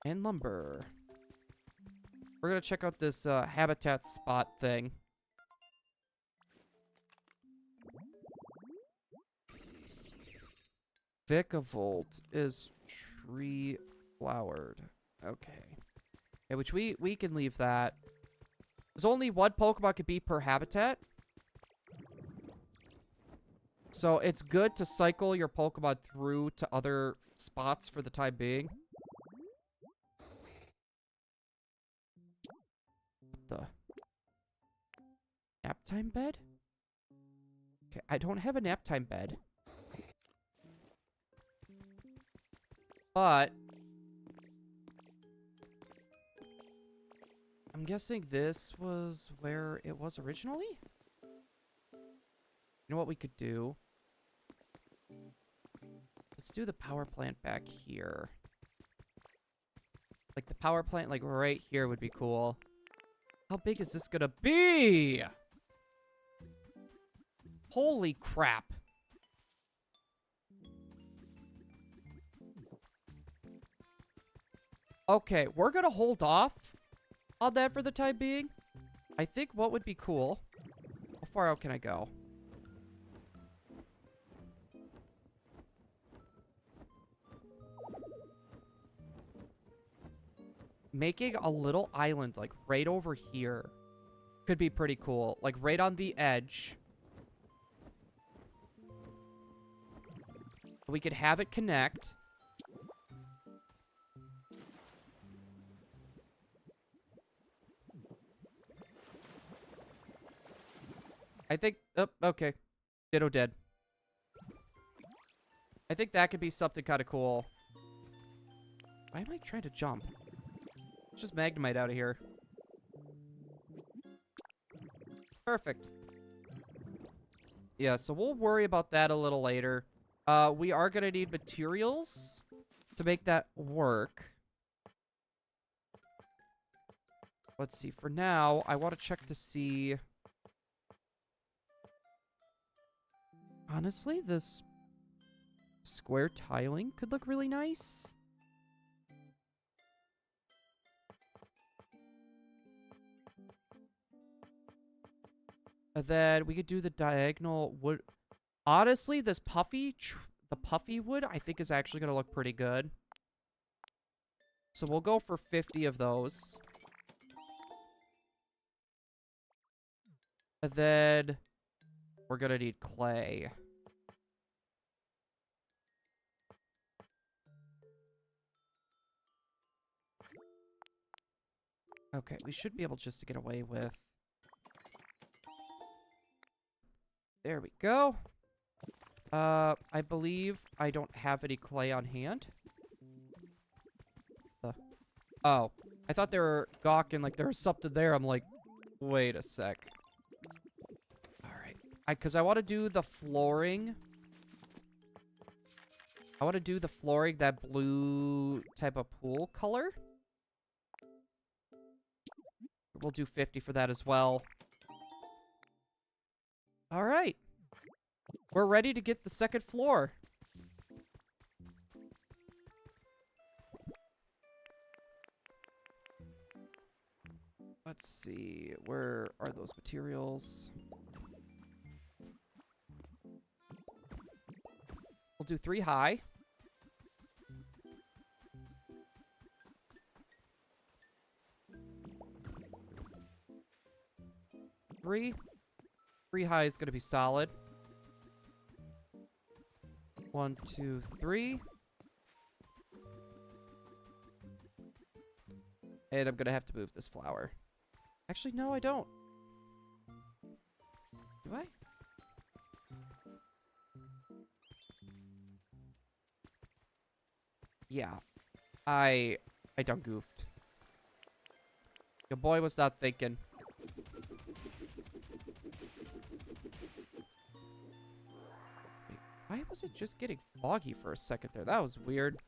And lumber. We're gonna check out this habitat spot thing. Vicavolt is tree flowered. Okay. Yeah, which we can leave that. There's only one Pokemon could be per habitat. So it's good to cycle your Pokemon through to other spots for the time being. The nap time bed? Okay, I don't have a nap time bed. But I'm guessing this was where it was originally? You know what we could do? Let's do the power plant back here. Like, the power plant, like, right here would be cool. How big is this gonna be? Holy crap. Okay, we're gonna hold off on that for the time being. I think what would be cool... How far out can I go? Making a little island, like, right over here could be pretty cool. Like, right on the edge. We could have it connect. I think... Oh, okay. Ditto dead. I think that could be something kind of cool. Why am I trying to jump? Let's just Magnemite out of here. Perfect. Yeah, so we'll worry about that a little later. We are going to need materials. to make that work. Let's see. For now, I want to check to see... Honestly, this square tiling could look really nice. And then we could do the diagonal wood. Honestly, this the puffy wood, I think is actually going to look pretty good. So we'll go for 50 of those. And then we're going to need clay. Okay, we should be able just to get away with... There we go. I believe I don't have any clay on hand. Oh, I thought they were gawking like there was something there. I'm like, wait a sec. All right, because I want to do the flooring. I want to do the flooring that blue type of pool color. We'll do 50 for that as well. All right. We're ready to get the second floor. Let's see. Where are those materials? We'll do 3 high. Three high is going to be solid. 1, 2, 3. And I'm going to have to move this flower. Actually, no, I don't. Do I? Yeah. I done goofed. Your boy was not thinking. Wait, why was it just getting foggy for a second there? That was weird.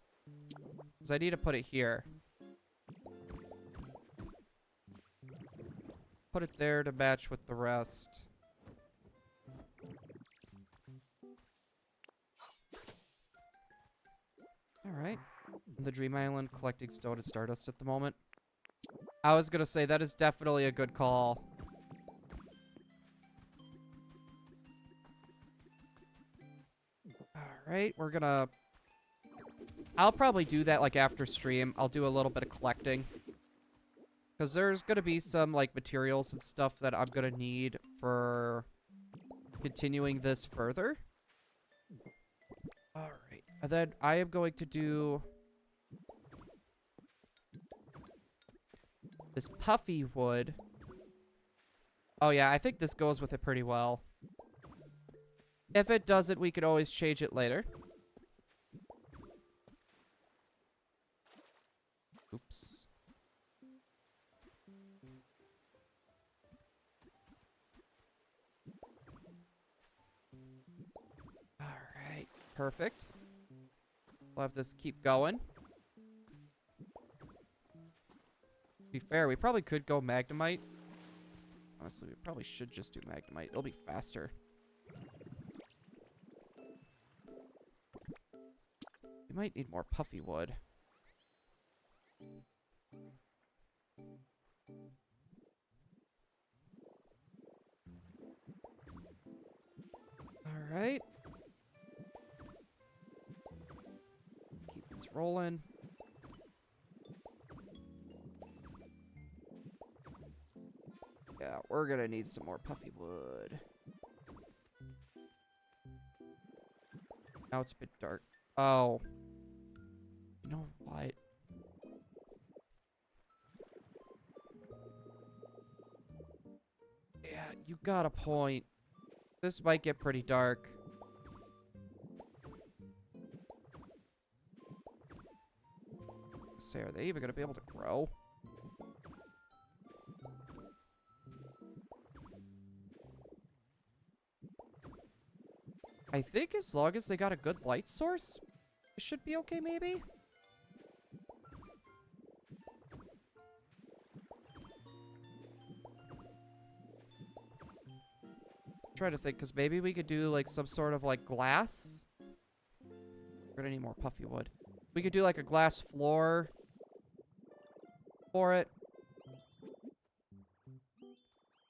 Because I need to put it here. Put it there to match with the rest. Alright. The Dream Island collecting stone and stardust at the moment. I was gonna say, that is definitely a good call. Alright, we're gonna... I'll probably do that, like, after stream. I'll do a little bit of collecting. Because there's gonna be some, like, materials and stuff that I'm gonna need for continuing this further. Alright. And then I am going to do... this puffy wood. Oh, yeah, I think this goes with it pretty well. If it doesn't, we could always change it later. Oops. Alright, perfect. We'll have this keep going. To be fair, we probably could go Magnemite. Honestly, we probably should just do Magnemite. It'll be faster. We might need more puffy wood. Alright. Keep this rolling. Yeah, we're gonna need some more puffy wood. Now it's a bit dark. Oh. You know what? Yeah, you got a point. This might get pretty dark. Say, are they even gonna be able to grow? I think as long as they got a good light source, it should be okay, maybe? Try to think, because maybe we could do like some sort of like glass. We're gonna need more puffy wood. We could do like a glass floor for it.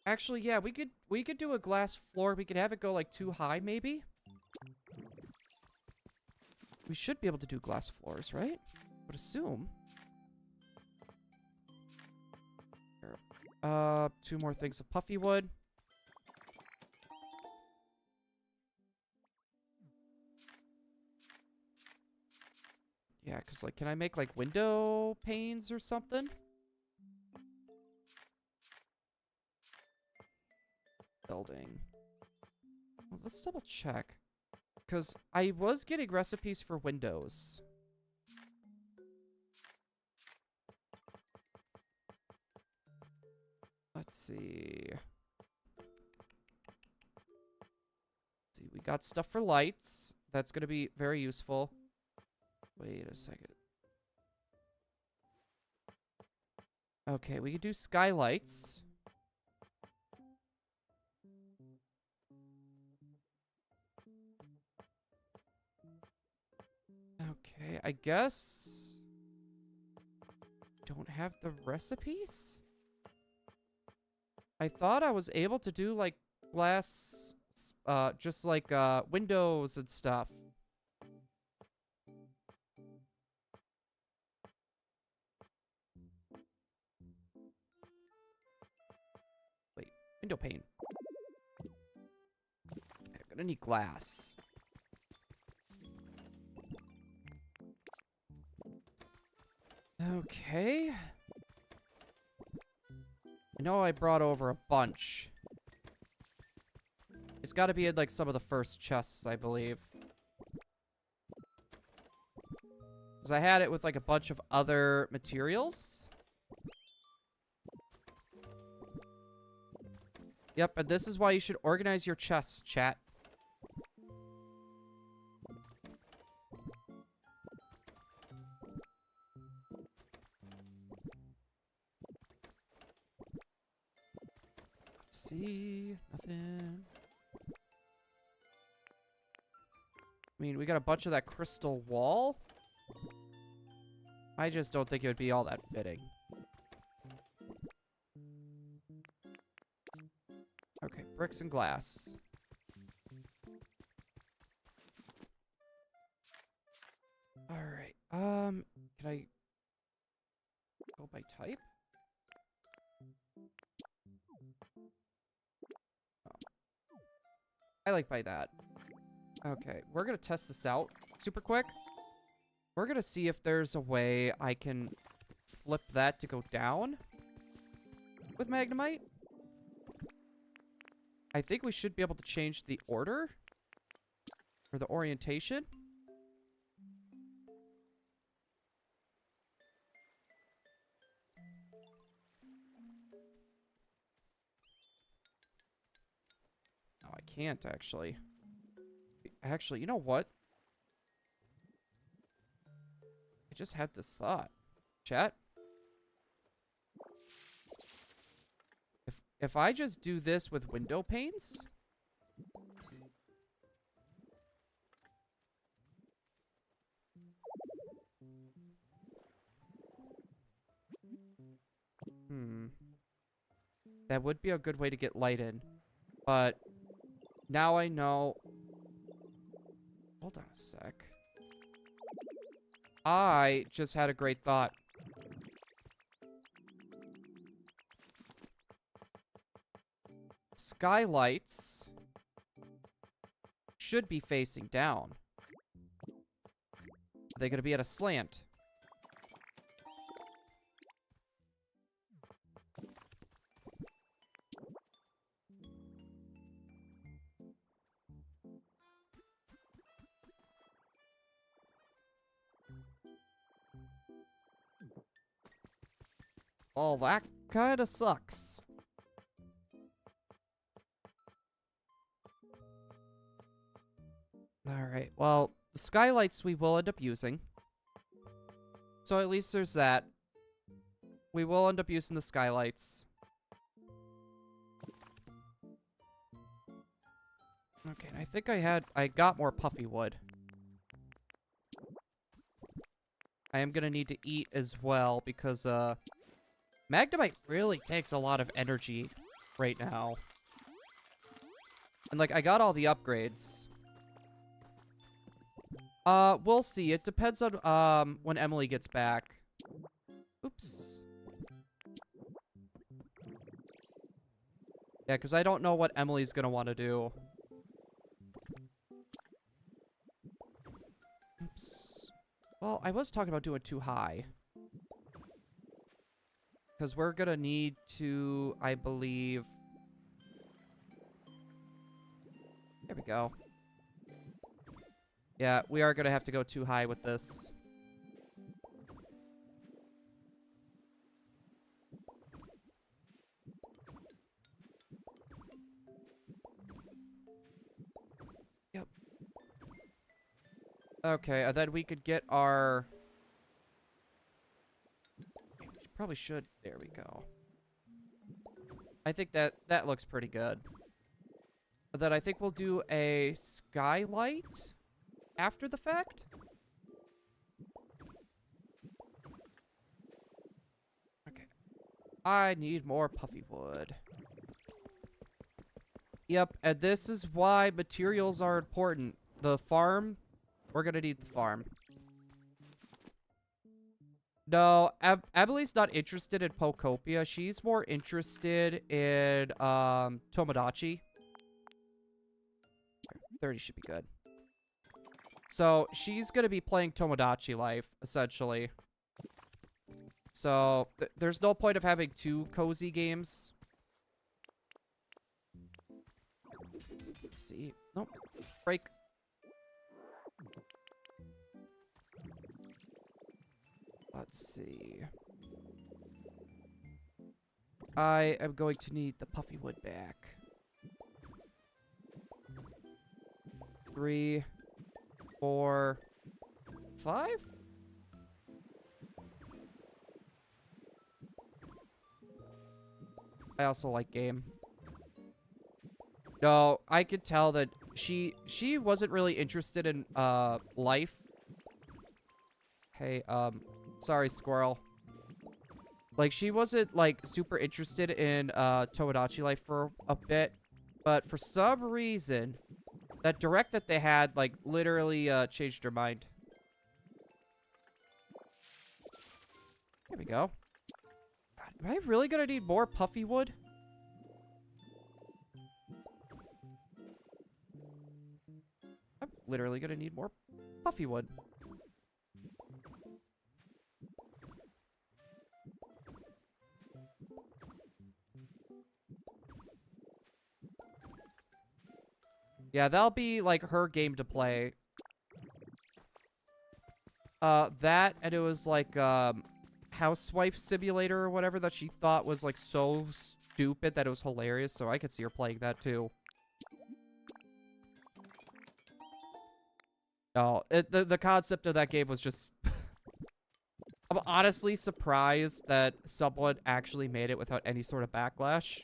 Actually, yeah, we could do a glass floor. We could have it go like too high, maybe. We should be able to do glass floors, right? I would assume. Here. 2 more things of puffy wood. Yeah, because, like, can I make, like, window panes or something? Building. Well, let's double check. Because I was getting recipes for windows. Let's see. We got stuff for lights. That's going to be very useful. Wait a second. Okay, we could do skylights. Okay, I guess... Don't have the recipes? I thought I was able to do, like, glass... just like, windows and stuff. Wait, window pane. I'm gonna need glass. Okay. I know I brought over a bunch. It's got to be in, like, some of the first chests, I believe. Because I had it with, like, a bunch of other materials. Yep, and this is why you should organize your chests, chat. Let's see. Nothing. I mean, we got a bunch of that crystal wall. I just don't think it would be all that fitting. Okay, bricks and glass. Alright, can I go by type? Oh. I like by that. Okay, we're gonna test this out super quick. We're gonna see if there's a way I can flip that to go down with Magnemite. I think we should be able to change the order or the orientation. No, I can't actually. Actually, you know what? I just had this thought. Chat? If I just do this with window panes? That would be a good way to get light in. But now I know... Hold on a sec. I just had a great thought. Skylights should be facing down. Are they going to be at a slant? Oh, that kind of sucks. Alright, well, the skylights we will end up using. So at least there's that. We will end up using the skylights. Okay, I think I got more puffy wood. I am gonna need to eat as well because, Magnemite really takes a lot of energy right now. And, like, I got all the upgrades. We'll see. It depends on, when Emily gets back. Oops. Yeah, because I don't know what Emily's gonna want to do. Oops. Well, I was talking about doing too high. Because we're gonna need to, I believe... There we go. Yeah, we are gonna have to go too high with this. Yep. Okay, and then we could get our... Probably should. There we go. I think that looks pretty good. But then I think we'll do a skylight after the fact. Okay. I need more puffy wood. Yep, and this is why materials are important. The farm, we're gonna need the farm. No, Emily's not interested in Poképia. She's more interested in, Tomodachi. 30 should be good. So, she's gonna be playing Tomodachi Life, essentially. So, there's no point of having two cozy games. Let's see. Nope. Break. Let's see. I am going to need the puffy wood back. 3, 4, 5? I also like game. No, I could tell that she wasn't really interested in life. Hey, sorry, squirrel. Like, she wasn't, like, super interested in Tomodachi Life for a bit. But for some reason, that direct that they had, like, literally changed her mind. There we go. God, am I really gonna need more puffy wood? I'm literally gonna need more puffy wood. Yeah, that'll be, like, her game to play. That, and it was, like, Housewife Simulator or whatever that she thought was, like, so stupid that it was hilarious, so I could see her playing that, too. No, the concept of that game was just... I'm honestly surprised that someone actually made it without any sort of backlash.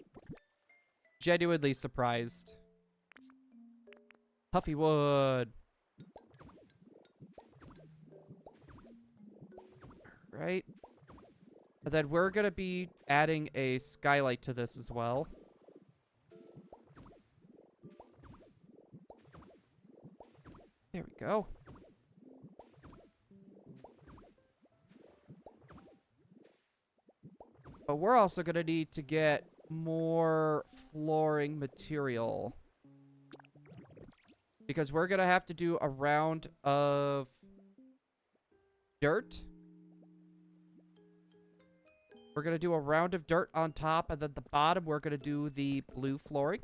Genuinely surprised. Puffy wood. Right. And then we're gonna be adding a skylight to this as well. There we go. But we're also gonna need to get more flooring material. Because we're gonna have to do a round of dirt. We're gonna do a round of dirt on top, and then the bottom we're gonna do the blue flooring.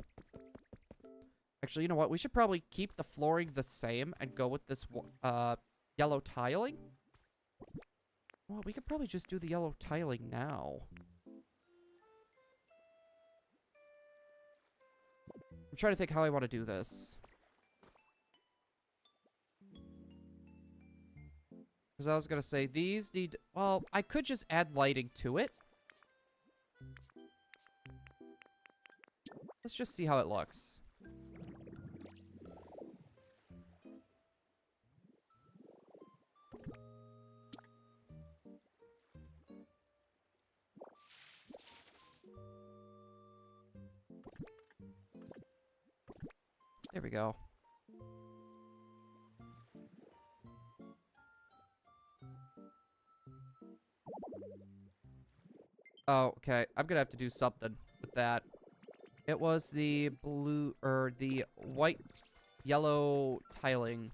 Actually, you know what? We should probably keep the flooring the same and go with this yellow tiling. Well, we could probably just do the yellow tiling now. I'm trying to think how I want to do this. Because I was going to say, these need... Well, I could just add lighting to it. Let's just see how it looks. There we go. Oh, okay. I'm gonna have to do something with that. It was the blue, or the white, yellow tiling.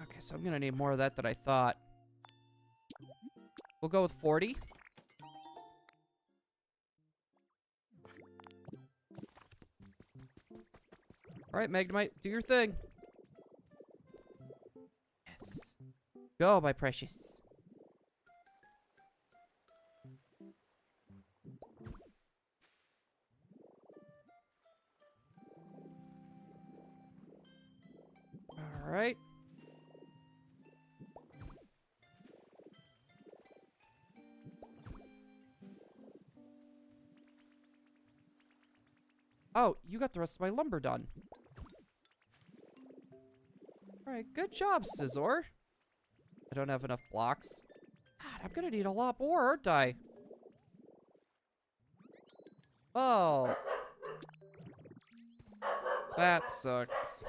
Okay, so I'm gonna need more of that than I thought. We'll go with 40. Alright, Magnemite, do your thing. Yes. Go, my precious. Alright. Oh, you got the rest of my lumber done. Alright, good job, Scizor. I don't have enough blocks. God, I'm gonna need a lot more, aren't I? Oh. That sucks.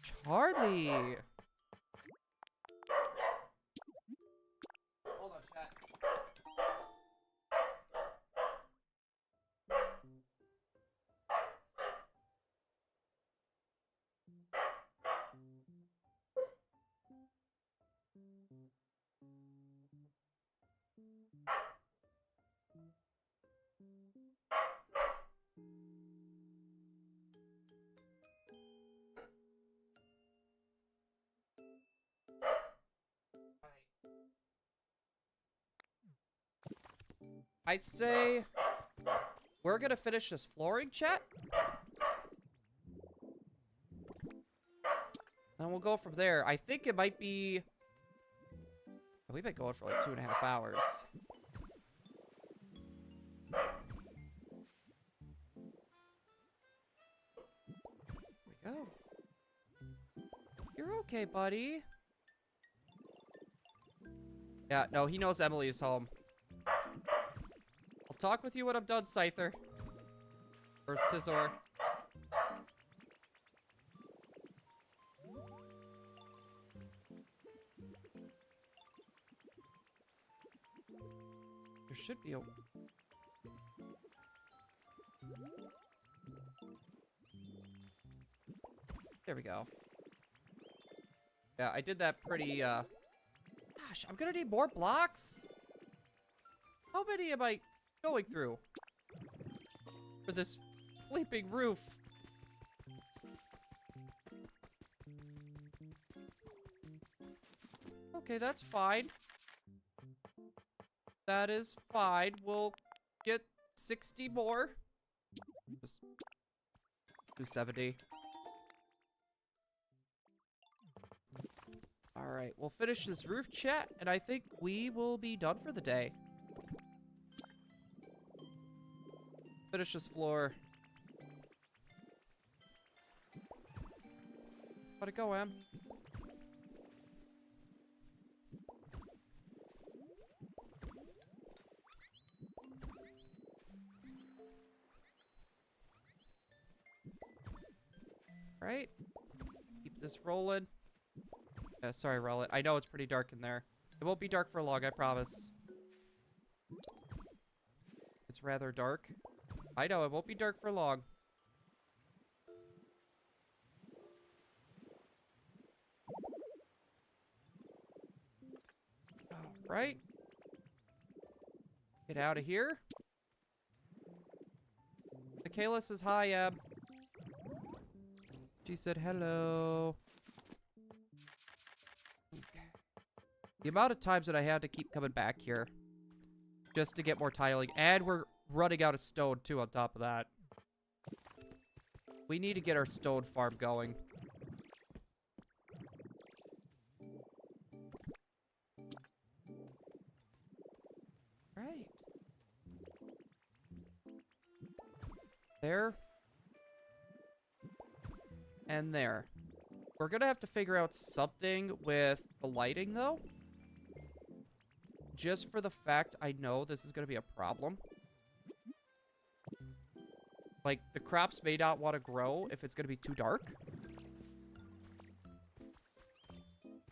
Charlie. Hold on, chat. I'd say we're gonna finish this flooring, chat. And we'll go from there. I think it might be... We've been going for like 2.5 hours. There we go. You're okay, buddy. Yeah, no, he knows Emily is home. I'll talk with you when I'm done, Scyther. Or Scizor. There should be a... There we go. Yeah, I did that pretty, Gosh, I'm gonna need more blocks. How many am I going through? For this sleeping roof. Okay, that's fine. That is fine. We'll get 60 more. Just do 70. Alright, we'll finish this roof, chat, and I think we will be done for the day. Finish this floor. How'd it go, Em? Right? Keep this rolling. Sorry, Rowlet. I know it's pretty dark in there. It won't be dark for long, I promise. It's rather dark. I know, it won't be dark for long. Alright. Get out of here. Michaela says hi, Ab. She said hello. Okay. The amount of times that I had to keep coming back here just to get more tiling, and we're running out of stone too on top of that. We need to get our stone farm going. Right. There. And there. We're gonna have to figure out something with the lighting, though. Just for the fact I know this is gonna be a problem. Like, the crops may not want to grow if it's going to be too dark.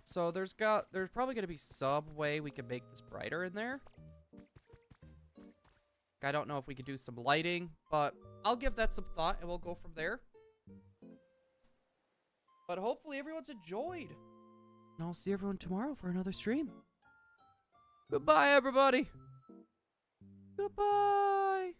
So there's probably going to be some way we can make this brighter in there. I don't know if we could do some lighting, but I'll give that some thought and we'll go from there. But hopefully everyone's enjoyed. And I'll see everyone tomorrow for another stream. Goodbye, everybody. Goodbye.